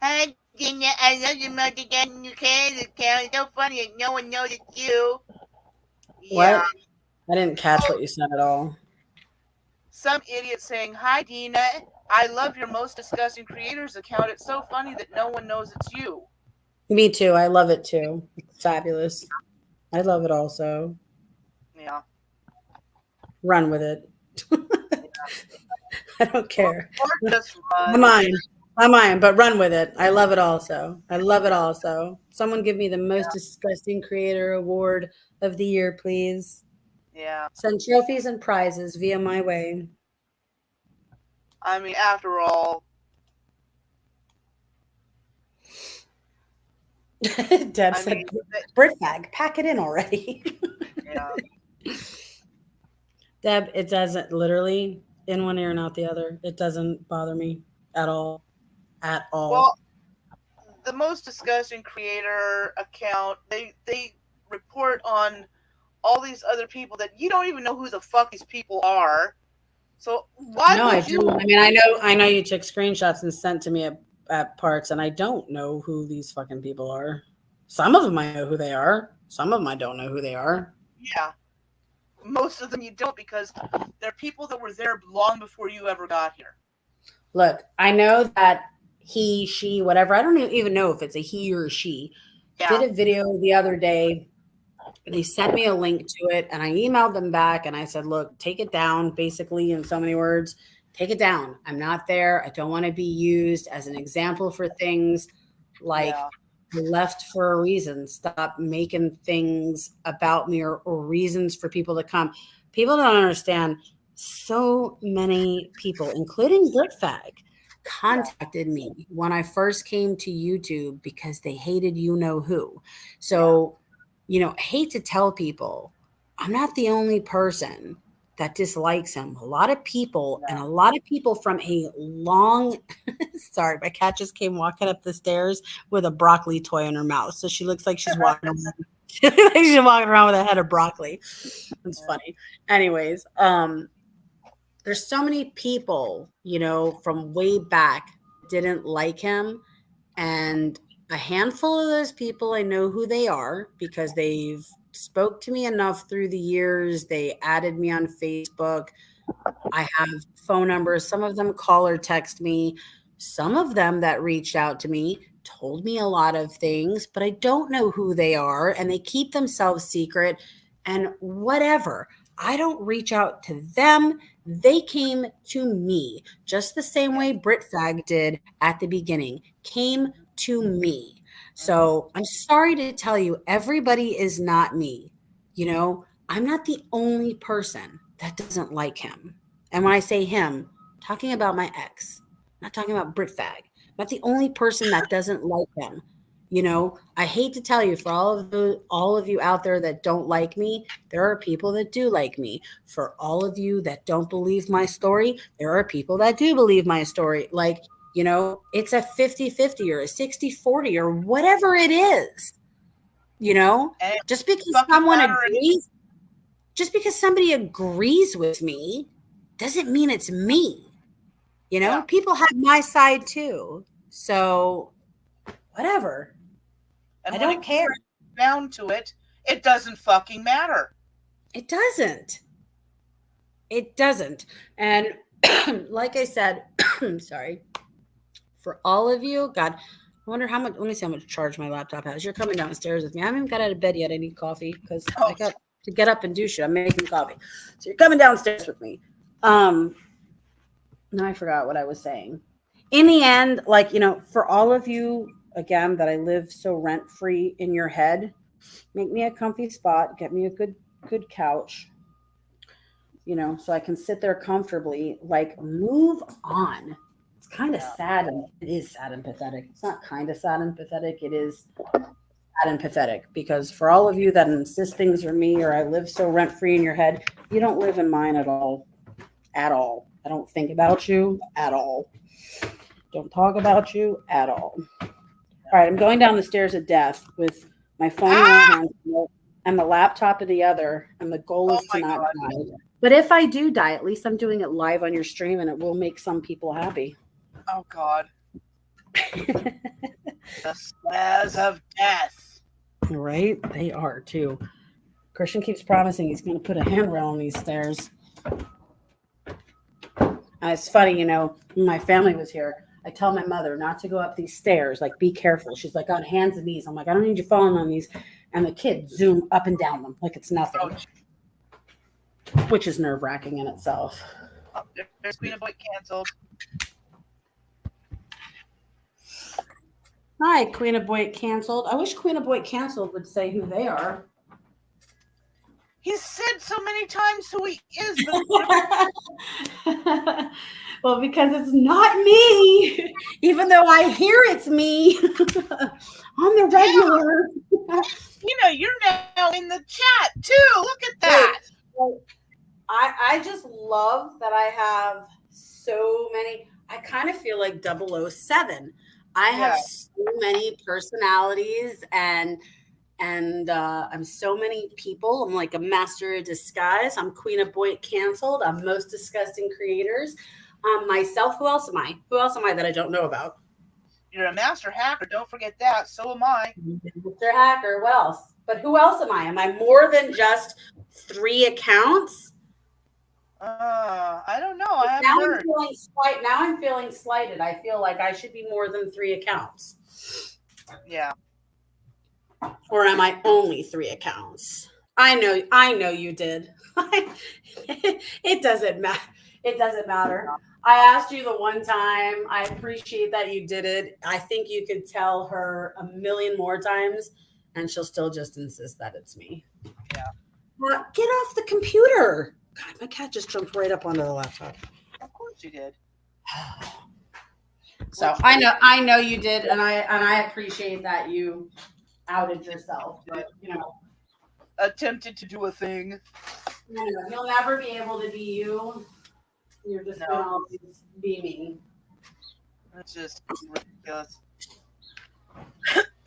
Hi, Deana. I love your mother getting new kids account. It's so funny that no one knows it's you. Yeah. what? I didn't catch Oh, what you said at all. some idiot saying, "Hi, Deana. I love your most disgusting creators account. It's so funny that no one knows it's you." Me too. I love it too. It's fabulous. I love it also. Yeah. Run with it. I don't care. Or just I'm run. mine. I'm mine, but run with it. I love it also. I love it also. Someone give me the most disgusting creator award of the year, please. Yeah. Send trophies and prizes via my way. I mean, after all, Deb I said, mean, Brit bag, pack it in already. yeah. Deb, it doesn't literally in one ear and out the other. It doesn't bother me at all. At all. Well, the most disgusting creator account, they report on all these other people that you don't even know who the fuck these people are. So why No, I would you? don't. I mean, I know you took screenshots and sent to me at parts, and I don't know who these fucking people are. Some of them I know who they are. Some of them I don't know who they are. Yeah, most of them you don't because they're people that were there long before you ever got here. Look, I know that he, she, whatever. I don't even know if it's a he or a she. Did Yeah, a video the other day. They sent me a link to it, and I emailed them back, and I said, "Look, take it down." Basically, in so many words, take it down. I'm not there. I don't want to be used as an example for things like yeah, I left for a reason. Stop making things about me or reasons for people to come. People don't understand. So many people, including Britfag, yeah, contacted me when I first came to YouTube because they hated you know who. yeah, So, I hate to tell people, I'm not the only person that dislikes him. A lot of people, and yeah. a lot of people from a long, sorry, my cat just came walking up the stairs with a broccoli toy in her mouth. So she looks like she's walking around. She looks like she's walking around with a head of broccoli. It's Yeah. funny. Anyways, there's so many people, from way back didn't like him. And a handful of those people, I know who they are because they've spoke to me enough through the years. They added me on Facebook. I have phone numbers. Some of them call or text me. Some of them that reached out to me told me a lot of things, but I don't know who they are and they keep themselves secret and whatever. I don't reach out to them. They came to me just the same way Britfag did at the beginning, came to me. Hmm. So I'm sorry to tell you, everybody is not me. I'm not the only person that doesn't like him. And when I say him, I'm talking about my ex, I'm not talking about Britfag. I'm not the only person that doesn't like him. I hate to tell you, for all of you out there that don't like me, there are people that do like me. For all of you that don't believe my story, there are people that do believe my story. Like, it's a 50-50 or a 60-40 or whatever it is. You know, And it just because fucking matter anymore. just because somebody agrees with me doesn't mean it's me. Yeah. People have my side too. So, whatever. And I when don't it care. comes down to it, it doesn't fucking matter. It doesn't. It doesn't. And like I said, sorry, for all of you, God, I wonder how much, let me see how much charge my laptop has. You're coming downstairs with me. I haven't even got out of bed yet. I need coffee because I Oh, got to get up and do shit. I'm making coffee. So you're coming downstairs with me. Um, no, I forgot what I was saying. In the end, like, for all of you, again, that I live so rent free in your head, make me a comfy spot, get me a good couch, so I can sit there comfortably, like move on. It's kind of yeah. sad, and it is sad and pathetic. It's not kind of sad and pathetic. It is sad and pathetic because for all of you that insist things are me or I live so rent free in your head, you don't live in mine at all. At all. I don't think about you at all. Don't talk about you at all. All right, I'm going down the stairs of death with my phone in one Ah! hand and the laptop in the other, and the goal Oh is to my not god. die. But if I do die, at least I'm doing it live on your stream, and it will make some people happy. Oh god. The stairs of death. Right? They are too. Christian keeps promising he's going to put a handrail on these stairs. It's funny, when my family was here, I tell my mother not to go up these stairs. Like, be careful. She's like, on hands and knees. I'm like, I don't need you falling on these. And the kids zoom up and down them like it's nothing, Oh, which is nerve wracking in itself. oh, there's Queen of White canceled. Hi, Queen of Boyd canceled. I wish Queen of Boyd canceled would say who they are. He's said so many times who he is, but Well, because it's not me, even though I hear it's me on the regular. you're now in the chat too. Look at that. I just love that I have so many. I kind of feel like 007. I have Yeah. so many personalities and I'm so many people. I'm like a master of disguise. I'm Queen of Boyd canceled. I'm most disgusting creators. Myself. Who else am I? Who else am I that I don't know about? You're a master hacker. Don't forget that. So am I. Mr. Hacker. What else? But who else am I? Am I more than just 3 accounts? I don't know. I haven't heard. Now I'm feeling slighted. I feel like I should be more than 3 accounts. Yeah. Or am I only 3 accounts? I know you did. It doesn't matter. It doesn't matter. I asked you the one time. I appreciate that you did it. I think you could tell her a million more times, and she'll still just insist that it's me. Yeah. Get off the computer. God, my cat just jumped right up onto the laptop. Of course you did. So I know you did, and I appreciate that you outed yourself. But Attempted to do a thing. You'll never be able to be you. You're just gonna always be me. That's just ridiculous.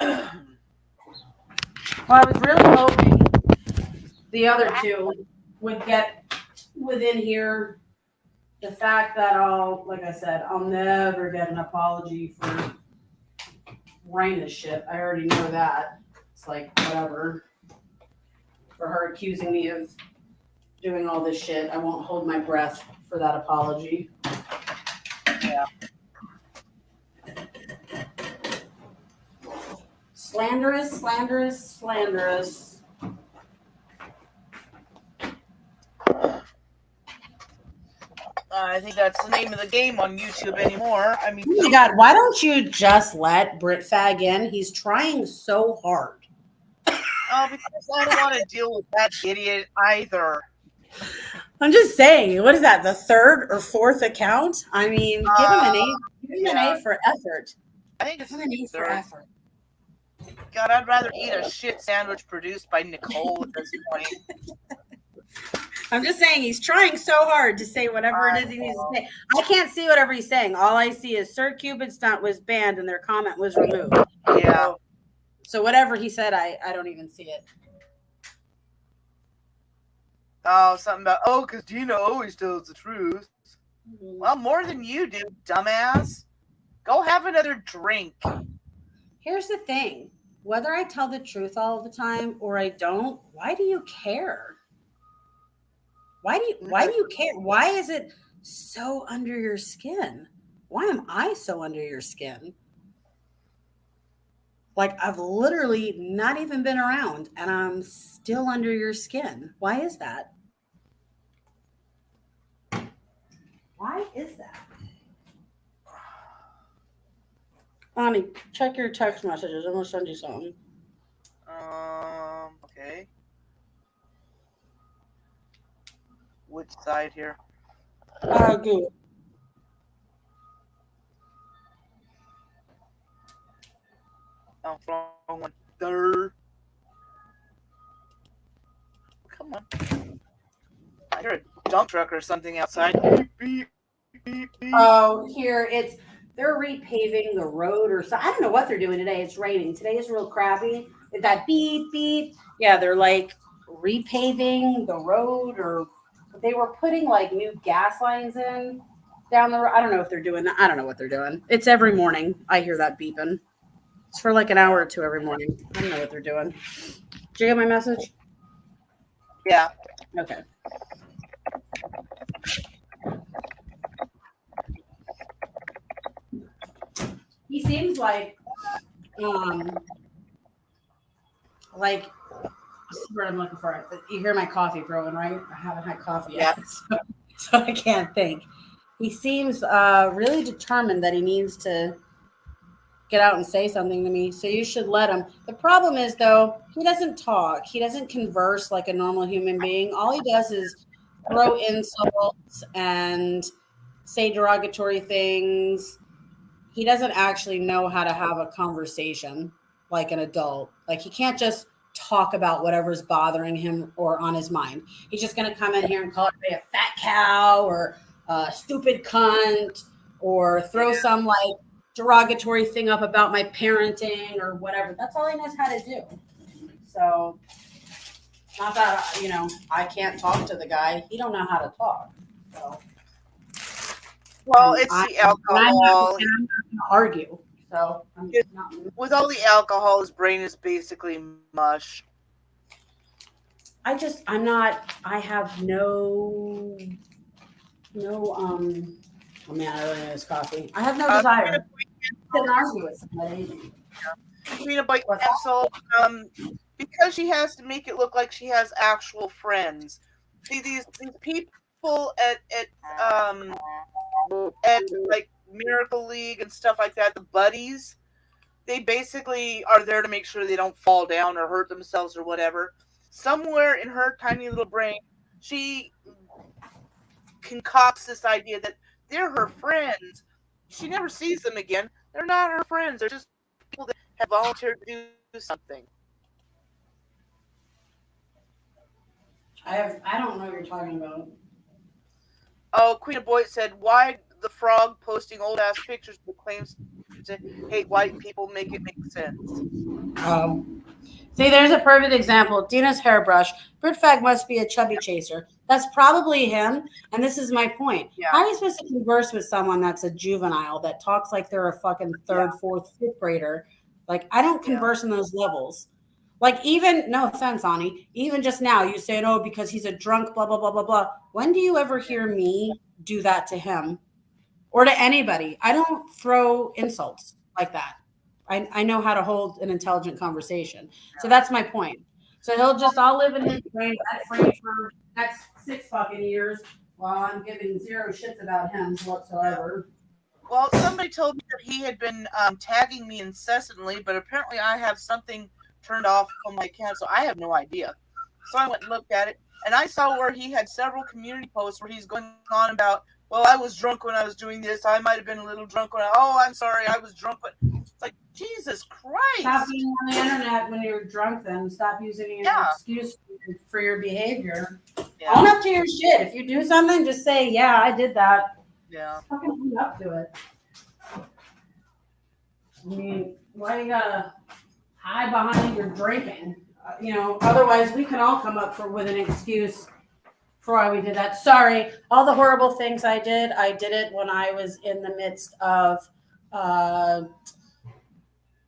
Well, I was really hoping the other two would get within here. The fact that like I said, I'll never get an apology for writing this shit. I already know that. It's like, whatever. For her accusing me of doing all this shit, I won't hold my breath for that apology. Yeah. Slanderous, slanderous, slanderous. I think that's the name of the game on YouTube anymore. I mean, Oh my God, why don't you just let Brit Fag in? He's trying so hard. because I don't want to deal with that idiot either. I'm just saying, what is that, the 3rd or 4th account? I mean, give him an A. Give him an A for effort. I think it's Give him an A for effort. God, I'd rather eat a shit sandwich produced by Nicole at this point. I'm just saying he's trying so hard to say whatever it I is he needs to know. say. I can't see whatever he's saying. All I see is Sir Cupid stunt was banned and their comment was removed. Yeah. So, so whatever he said, I don't even see it. Oh, something about, oh, because Deana always tells the truth. Well, Mhm. more than you do, dumbass. Go have another drink. Here's the thing: whether I tell the truth all the time or I don't, why do you care? Why do you care? Why is it so under your skin? Why am I so under your skin? Like I've literally not even been around and I'm still under your skin. Why is that? Why is that? Ani, check your text messages. I'm gonna send you something. Okay. Which side here? Good. Oh, wrong one. Durr. Come on. I hear a dump truck or something outside. Beep, beep, beep, beep. Oh, here it's they're repaving the road or so. I don't know what they're doing today. It's raining. Today is real crappy. That beep beep. Yeah, they're like repaving the road or they were putting like new gas lines in down the road. I don't know if they're doing that. I don't know what they're doing. It's every morning. I hear that beeping. It's for like an hour or two every morning. I don't know what they're doing. Did you get my message? Yeah. Okay. He seems um like this is what I'm looking for. You hear my coffee brewing, right? I haven't had coffee Yeah. yet, so I can't think. He seems really determined that he needs to get out and say something to me. So you should let him. The problem is, though, he doesn't talk. He doesn't converse like a normal human being. All he does is throw insults and say derogatory things. He doesn't actually know how to have a conversation like an adult. Like he can't just talk about whatever's bothering him or on his mind. He's just going to come in here and call everybody a fat cow or a stupid cunt or throw Yeah. some like derogatory thing up about my parenting or whatever. That's all he knows how to do. So not that I can't talk to the guy. He don't know how to talk. So Well, and it's I the and I'm not alcohol. going to argue. So I'm It, not. with all the alcohol, his brain is basically mush. I'm not. I have no. Oh man, I really need this coffee. I have no Peanut desire to butter argue with somebody. peanut butter What's that? insult. Because she has to make it look like she has actual friends. See these people at like Miracle League and stuff like that. The buddies, they basically are there to make sure they don't fall down or hurt themselves or whatever. Somewhere in her tiny little brain, she concocts this idea that they're her friends. She never sees them again. They're not her friends. They're just people that have volunteered to do something. I don't know what you're talking about. Oh, Queen of Boyd said, "Why the frog posting old ass pictures with claims to hate white people make it make sense?" Um, See, there's a perfect example. Dina's hairbrush. Britfag must be a chubby chaser. That's probably him. And this is my point. Yeah, How are you supposed to converse with someone that's a juvenile that talks like they're a fucking yeah, third, fourth, fifth grader? Like, I don't yeah. converse in those levels. Like, even, no offense, Ani, even just now, you say, oh, because he's a drunk, blah, blah, blah, blah, blah. When do you ever hear me do that to him or to anybody? I don't throw insults like that. I know how to hold an intelligent conversation. So that's my point. So I'll live in his brain rent free for the next 6 fucking years while I'm giving zero shits about him whatsoever. Well, somebody told me that he had been tagging me incessantly, but apparently I have something turned off on my account, so I have no idea. So I went and looked at it, and I saw where he had several community posts where he's going on about, well, I was drunk when I was doing this. I might have been a little drunk when oh, I'm sorry, I was drunk. But it's like, Jesus Stop Christ. being on the internet when you're drunk. Then stop using it as an Yeah, excuse for your behavior. yeah, Own up to your shit. If you do something, just say, "Yeah, I did that." yeah. Fucking own up to it. I mean, why you gotta hide behind your drinking? Otherwise we can all come up with an excuse for why we did that. Sorry, all the horrible things I did it when I was in the midst of uh,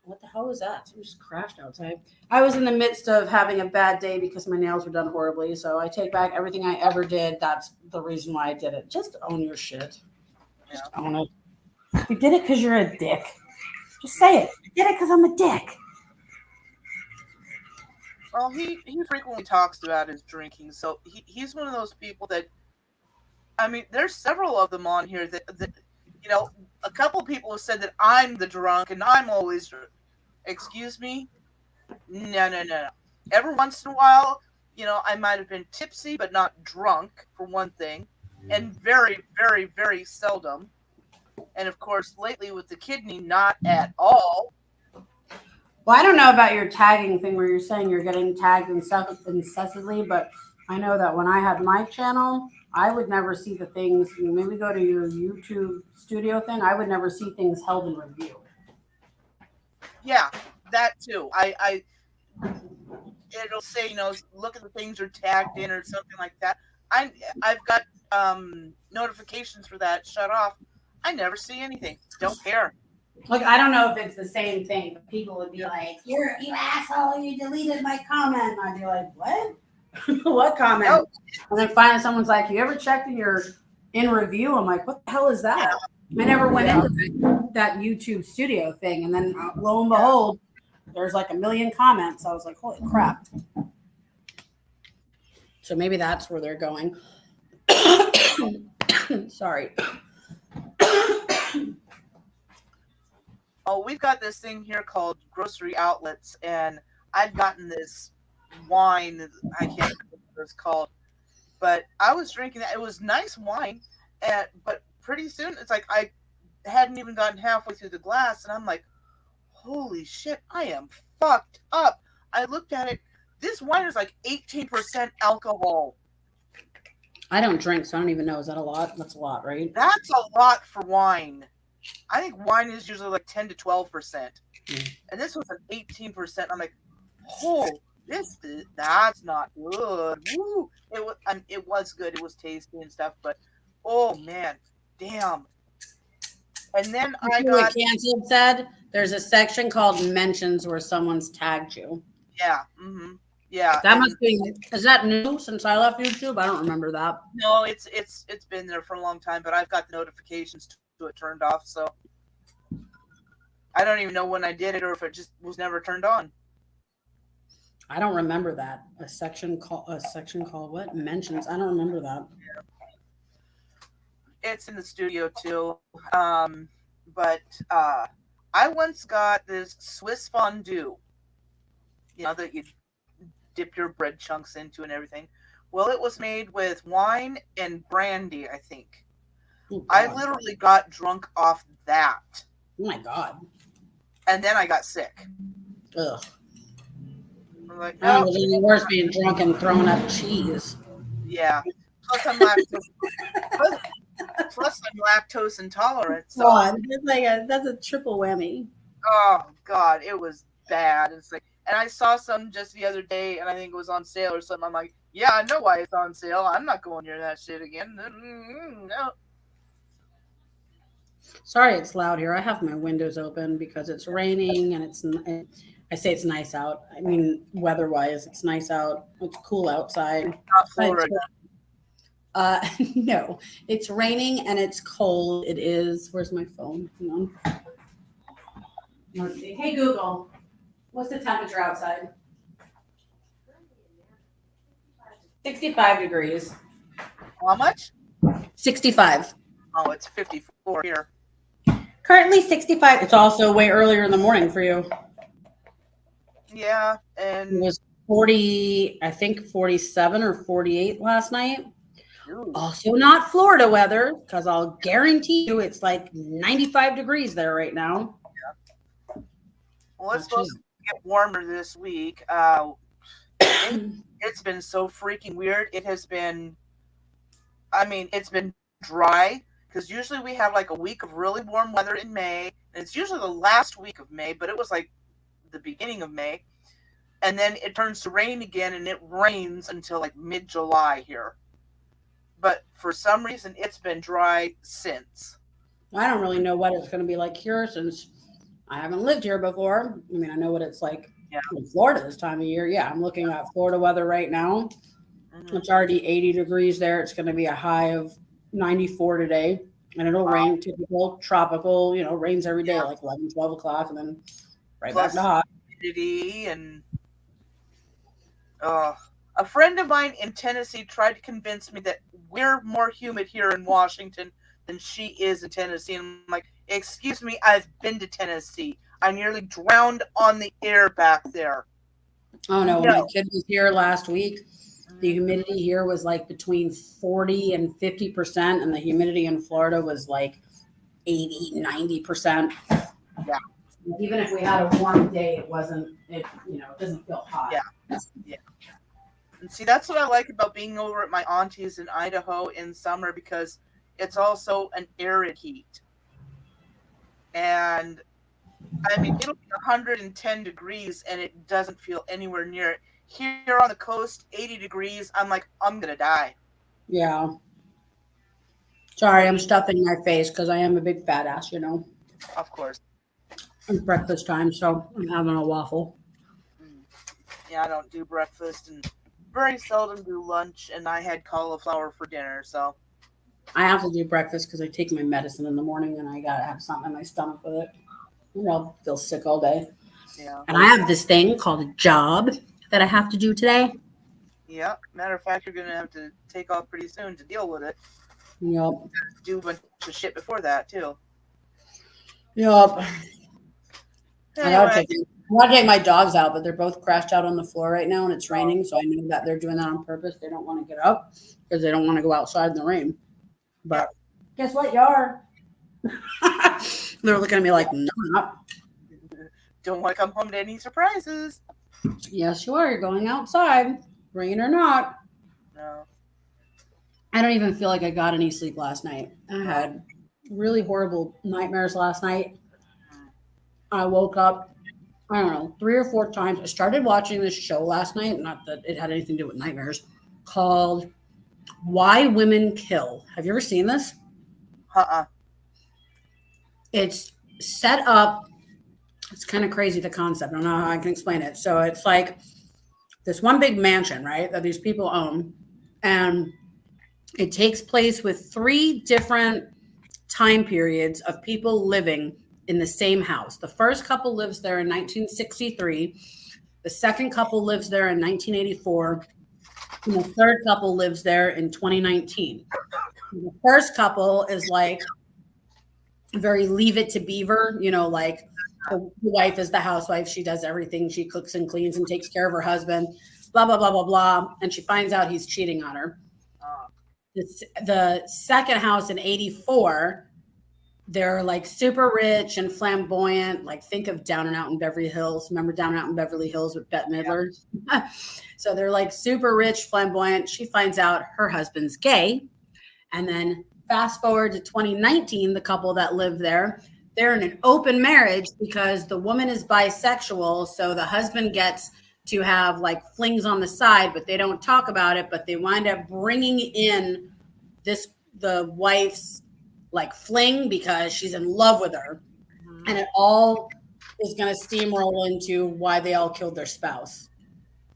what the hell was that? Someone just crashed outside. I was in the midst of having a bad day because my nails were done horribly. So I take back everything I ever did. That's the reason why I did it. Just own your shit. Yeah. Just own it. You did it because you're a dick. Just say it. I did it because I'm a dick. Well, he frequently talks about his drinking, so he's one of those people that, I mean, there's several of them on here that you know, a couple of people have said that I'm the drunk and I'm always excuse me. No, no, no, no. Every once in a while, I might have been tipsy but not drunk for one thing, and very, very, very seldom. And of course, lately with the kidney, not at all. Well, I don't know about your tagging thing where you're saying you're getting tagged incessantly, but I know that when I had my channel, I would never see the things. Maybe go to your YouTube studio thing. I would never see things held in review. Yeah, that too. It'll say, look at the things you're tagged in or something like that. I've got notifications for that shut off. I never see anything. Don't care. Like I don't know if it's the same thing, but people would be like, "You asshole! You deleted my comment." And I'd be like, "What? What comment?" No, And then finally, someone's like, "You ever checked in review?" I'm like, "What the hell is yeah, that?" I never went yeah, into that YouTube studio thing, and then lo and yeah. behold, there's like a million comments. I was like, "Holy crap!" So maybe that's where they're going. Sorry. Oh, we've got this thing here called grocery outlets, and I'd gotten this wine. I can't remember what it's called, but I was drinking that. It was nice wine, but pretty soon it's like I hadn't even gotten halfway through the glass, and I'm like, holy shit, I am fucked up. I looked at it. This wine is like 18% alcohol. I don't drink, so I don't even know. Is that a lot? That's a lot, right? That's a lot for wine. I think wine is usually like 10 to 12%. Mm. And this was an 18%. I'm like, oh, that's not good. Woo. It was good. It was tasty and stuff, but oh man, damn. And then You I see what got, canceled said? There's a section called mentions where someone's tagged you. yeah, yeah, That and must be, is that new since I left YouTube? I don't remember that. no, it's been there for a long time, but I've got the notifications to it turned off, so I don't even know when I did it or if it just was never turned on. I don't remember that. A section called what? Mentions. I don't remember that. It's in the studio too. But I once got this Swiss fondue, that you dip your bread chunks into and everything. Well, it was made with wine and brandy, I think. Oh I God. literally got drunk off that. Oh my God. And then I got sick. Ugh. I'm like, I don't know no, what's any worse being drunk and throwing up cheese. yeah. Plus I'm lactose. Plus, plus I'm lactose intolerant, so God, that's a triple whammy. oh god, it was bad. It's like, and I saw some just the other day, and I think it was on sale or something. I'm like, yeah, I know why it's on sale. I'm not going near that shit again. No. Sorry, it's loud here. I have my windows open because it's raining and I say it's nice out. I mean, weather-wise, it's nice out. It's cool outside. Not But it's, Florida. no, it's raining and it's cold. It is. Where's my phone? Hang on. Let's see. Hey Google, what's the temperature outside? 65 degrees. How much? 65. Oh, it's 54 here. Currently 65. It's also way earlier in the morning for you. Yeah, It and was 40, I think 47 or 48 last night. ooh, Also not Florida weather, because I'll guarantee you it's like 95 degrees there right now. Well, it's Actually, supposed to get warmer this week. It it's been so freaking weird. It has been. I mean, it's been dry because usually we have like a week of really warm weather in May, and it's usually the last week of May, but it was like the beginning of May, and then it turns to rain again, and it rains until like mid July here. But for some reason, it's been dry since. I don't really know what it's going to be like here since I haven't lived here before. I mean, I know what it's like Yeah. in Florida this time of year. Yeah, I'm looking at Florida weather right now. Hmm. It's already 80 degrees there. It's going to be a high of 94 today. And it'll Wow. rain, typical tropical, rains every day, Yeah. like 11, 12 o'clock, and then right back to Plus hot. humidity and uh, a friend of mine in Tennessee tried to convince me that we're more humid here in Washington than she is in Tennessee. And I'm like, excuse me, I've been to Tennessee. I nearly drowned on the air back there. Oh no, when No. my kid was here last week, the Mhm. humidity here was like between 40 and 50%, and the humidity in Florida was like 80, 90%. Yeah, Even if we had a warm day, it doesn't feel hot. yeah, yeah. And see, that's what I like about being over at my auntie's in Idaho in summer because it's also an arid heat. And I mean, it'll be 110 degrees and it doesn't feel anywhere near it. Here on the coast, 80 degrees, I'm like, I'm gonna die. Yeah. Sorry, I'm stuffing my face because I am a big fat ass. Of course. It's breakfast time, so I'm having a waffle. Mm. Yeah, I don't do breakfast and very seldom do lunch, and I had cauliflower for dinner, so I have to do breakfast because I take my medicine in the morning and I gotta have something in my stomach with it. I'll feel sick all day. yeah. And I have this thing called a job that I have to do today. Yeah. Matter of fact, you're gonna have to take off pretty soon to deal with it. Yep. Do a bunch of shit before that too. Yep. I gotta Anyway, take I gotta take my dogs out, but they're both crashed out on the floor right now and it's oh, raining, so I know that they're doing that on purpose. They don't want to get up because they don't want to go outside in the rain. yeah. But guess what, you are? They're looking at me like, no, I'm not. Don't want to come home to any surprises. Yes, you are. You're going outside, rain or not. No. I don't even feel like I got any sleep last night. I Oh. had really horrible nightmares last night. Mm. I woke up, I don't know, 3 or 4 times. I started watching this show last night, not that it had anything to do with nightmares, called Why Women Kill. Have you ever seen this? Uh-uh. It's set up, it's kind of crazy the concept. I don't know how I can explain it. So it's like this one big mansion, right, that these people own. And it takes place with three different time periods of people living in the same house. The first couple lives there in 1963. The second couple lives there in 1984. And the third couple lives there in 2019. The first couple is like very leave it to beaver, like the wife is the housewife. She does everything. She cooks and cleans and takes care of her husband, blah, blah, blah, blah, blah. And she finds out he's cheating on her. Uh, The second house in 84, they're like super rich and flamboyant. Like think of Down and Out in Beverly Hills. Remember Down and Out in Beverly Hills with Bette yeah. Midler? So they're like super rich, flamboyant. She finds out her husband's gay. And then fast forward to 2019, the couple that live there, they're in an open marriage because the woman is bisexual. So the husband gets to have like flings on the side, but they don't talk about it. But they wind up bringing in the wife's like fling because she's in love with her. And Mhm. it all is going to steamroll into why they all killed their spouse.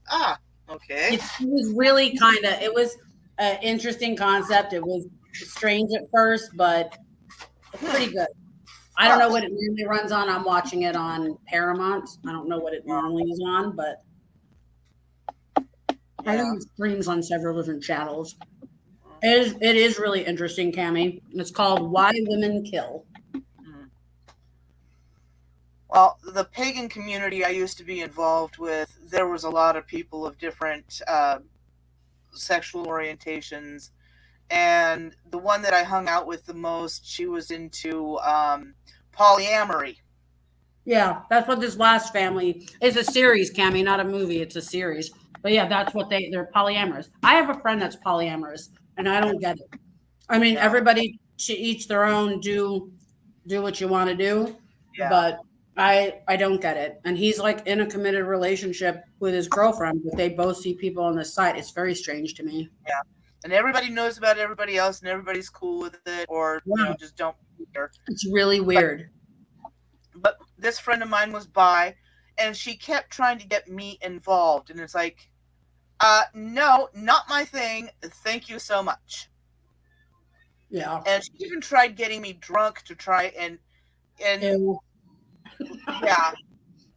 Ah, okay. It was really it was an interesting concept. It was strange at first, but it's Hmm. pretty good. I don't Huh. know what it normally runs on. I'm watching it on Paramount. I don't know what it normally is on, but I Yeah. think it streams on several different channels. It is really interesting, Cami. It's called Why Women Kill. Mm. Well, the pagan community I used to be involved with, there was a lot of people of different sexual orientations, and the one that I hung out with the most, she was into polyamory. Yeah, that's what this last family is a series, Cammy, not a movie. It's a series. But yeah, that's what they're polyamorous. I have a friend that's polyamorous, and I don't get it. I mean, Yeah, everybody should each their own. Do what you want to do, yeah, but I don't get it. And he's like in a committed relationship with his girlfriend, but they both see people on the side. It's very strange to me. yeah. And everybody knows about everybody else, and everybody's cool with it, or Yeah, just don't care. it's really But weird. this friend of mine was bi, and she kept trying to get me involved, and it's like, no, not my thing. Thank you so much. Yeah. And she even tried getting me drunk to try and Ew. yeah,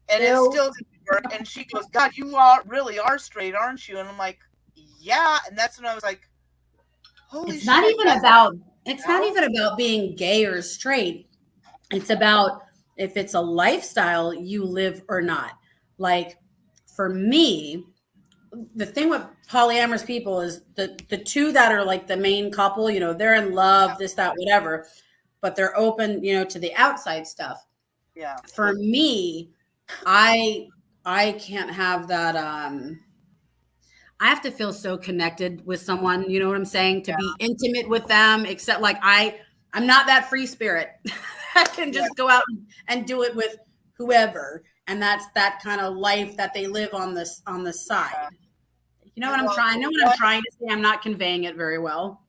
and it Ew. still didn't work. And she goes, "God, you are really are straight, aren't you?" And I'm like, "Yeah." And that's when I was like, "Holy It's not shit, even that's about it's not now." even about being gay or straight. It's about if it's a lifestyle you live or not. Like for me, the thing with polyamorous people is the two that are like the main couple, they're in love, this, that, whatever, but they're open, to the outside stuff. Yeah, For me, I I can't have that I have to feel so connected with someone, you know what I'm saying, to yeah, be intimate with them, except like I'm not that free spirit. I can yeah, just go out and do it with whoever, and that's that kind of life that they live on the yeah. side. You know You what I'm want trying? I the know what I'm one. trying to say. I'm not conveying it very well.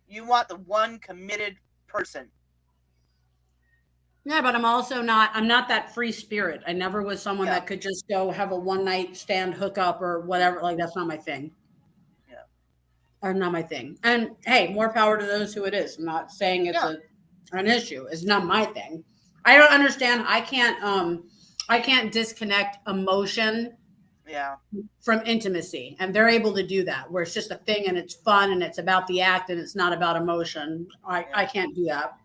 You want the one committed person. Yeah, but I'm not that free spirit. I never was someone Yeah, that could just go have a one night stand hookup or whatever. Like that's not my thing. yeah, Or not my thing. And hey, more power to those who it is. I'm not saying it's yeah, a an issue. It's not my thing. I don't understand. I can't disconnect emotion yeah, from intimacy. And they're able to do that where it's just a thing and it's fun and it's about the act and it's not about emotion. I yeah, can't do that.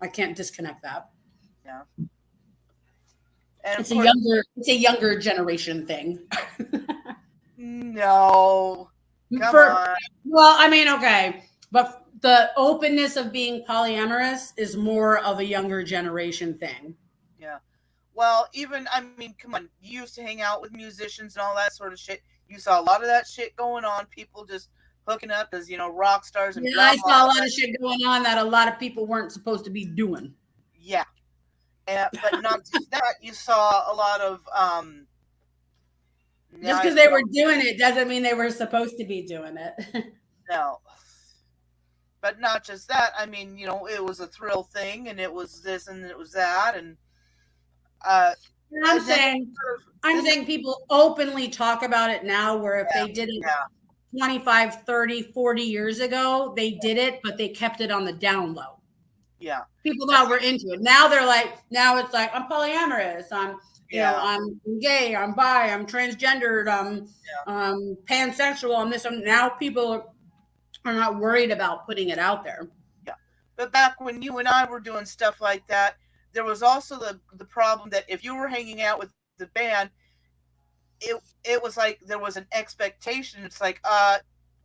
I can't disconnect that. yeah. And of course, It's a younger generation thing. no, come For on. well, I mean, okay, but the openness of being polyamorous is more of a younger generation thing. Yeah. Well, even I mean, come on. You used to hang out with musicians and all that sort of shit. You saw a lot of that shit going on. People just hooking up as rock stars and Yeah, blah I blah saw a all lot that. of shit going on that a lot of people weren't supposed to be doing. Yeah. But not just that. You saw a lot of now Just I because they forgot. were doing it doesn't mean they were supposed to be doing it. No. But not just that. I mean, it was a thrill thing, and it was this, and it was that, uh, And I'm and then saying, I'm saying people openly talk about it now, where if yeah, they did it yeah, 25, 30, 40 years ago, they did it, but they kept it on the down low. yeah, People and that were into it. Now it's like, I'm polyamorous. yeah, I'm gay. I'm bi. I'm transgendered. yeah, Pansexual. Now people are not worried about putting it out there. yeah. But back when you and I were doing stuff like that, there was also the problem that if you were hanging out with the band, it was like there was an expectation. It's like,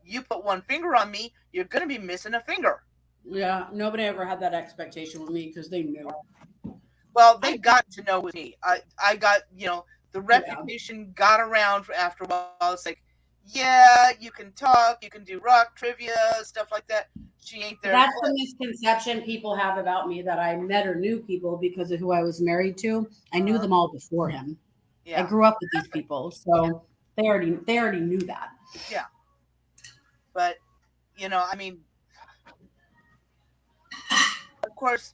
you put one finger on me, you're gonna be missing a finger. Yeah, nobody ever had that expectation with me because they knew. Well, they I got to know with me. I got the Yeah. reputation got around for after a while. It's like, yeah, you can talk, you can do rock trivia, stuff like that. She ain't there to That's the play. misconception people have about me, that I met or knew people because of who I was married to. I knew Uh, them all before him. I yeah, grew up with these exactly. people, Yeah, so they already knew that. yeah. But I mean, of course,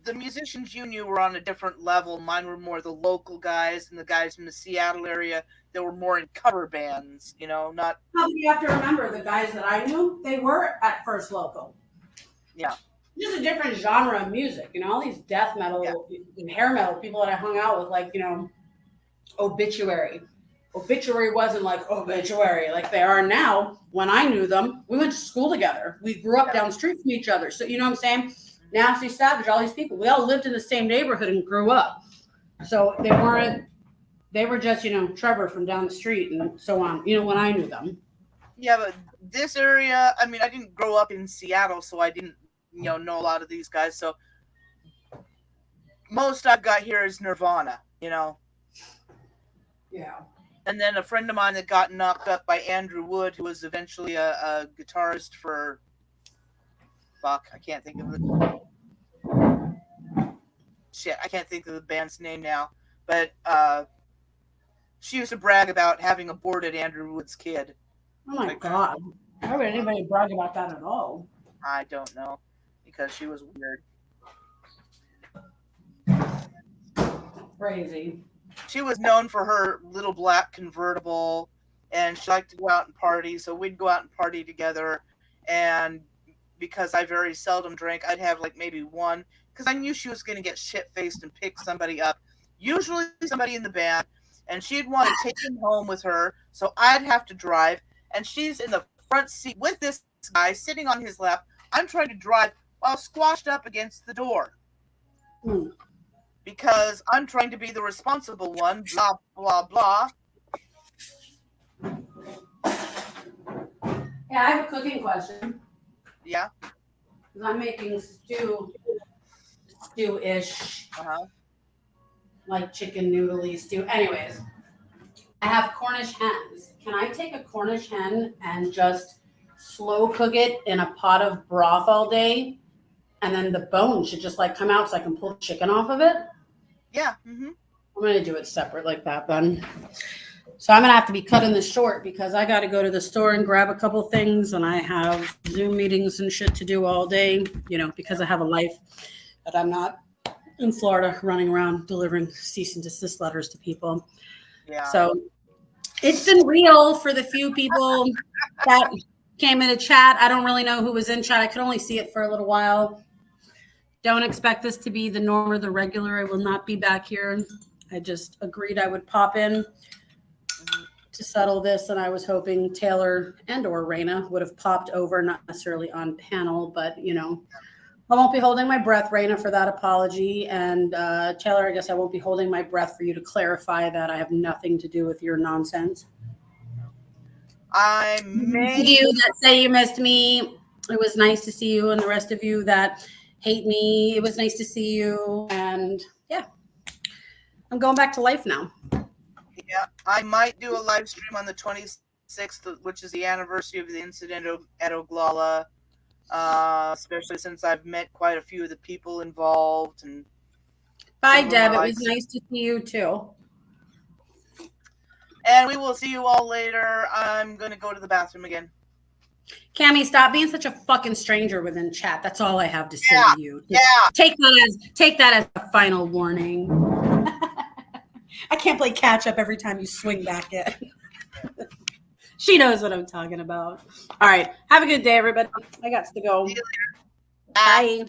the musicians you knew were on a different level. Mine were more the local guys and the guys from the Seattle area that were more in cover bands. Not Well, you have to remember the guys that I knew, they were at first local. yeah, Just a different genre of music, all these death yeah, metal and hair metal people that I hung out with, like, Obituary. Obituary wasn't like Obituary like they are now. When I knew them, we went to school together. We grew up yeah. down the street from each other. So, you know what I'm saying? Mhm. Nasty Savage, all these people, we all lived in the same neighborhood and grew up. So they were just, Trevor from down the street and so on, when I knew them. Yeah, but this area, I mean, I didn't grow up in Seattle, so I didn't, know a lot of these guys. So most I've got here is Nirvana, Yeah. And then a friend of mine that got knocked up by Andrew Wood, who was eventually a guitarist for fuck, I can't think of the shit. I can't think of the band's name now, but she used to brag about having aborted Andrew Wood's kid. Oh my Like, god. Why would anybody brag about that at all? I don't know, because she was weird. Crazy. She was known for her little black convertible, and she liked to go out and party. So we'd go out and party together, and because I very seldom drank, I'd have like maybe one, because I knew she was going to get shit faced and pick somebody up, usually somebody in the band, and she'd want to take him home with her, so I'd have to drive, and she's in the front seat with this guy sitting on his lap. I'm trying to drive while squashed up against the door Mm. because I'm trying to be the responsible one, blah, blah, blah. Yeah, I have a cooking question. Yeah. Because I'm making stew-ish, Uh-huh. like chicken noodly stew. Anyways, I have Cornish hens. Can I take a Cornish hen and just slow cook it in a pot of broth all day? And then the bone should just like come out so I can pull the chicken off of it? Yeah. Mm-hmm. I'm going to do it separate like that then. So I'm going to have to be cutting this short because I got to go to the store and grab a couple things, and I have Zoom meetings and shit to do all day, because I have a life that I'm not in Florida running around delivering cease and desist letters to people. Yeah. So it's been real for the few people that came into chat. I don't really know who was in chat. I could only see it for a little while. Don't expect this to be the norm or the regular. I will not be back here. I just agreed I would pop in to settle this, and I was hoping Taylor and or Raina would have popped over, not necessarily on panel, but I won't be holding my breath, Raina, for that apology. And Taylor, I guess I won't be holding my breath for you to clarify that I have nothing to do with your nonsense. I may. You that say you missed me, it was nice to see you, and the rest of you that hate me, it was nice to see you. And yeah, I'm going back to life now. Yeah, I might do a live stream on the 26th, which is the anniversary of the incident at Oglala. Especially since I've met quite a few of the people involved. And bye, Deb. It was nice to see you too. And we will see you all later. I'm going to go to the bathroom again. Cammy, stop being such a fucking stranger within chat. That's all I have to say to you. Yeah. Take that as a final warning. I can't play catch up every time you swing back in. She knows what I'm talking about. All right. Have a good day, everybody. I got to go. Bye. Bye.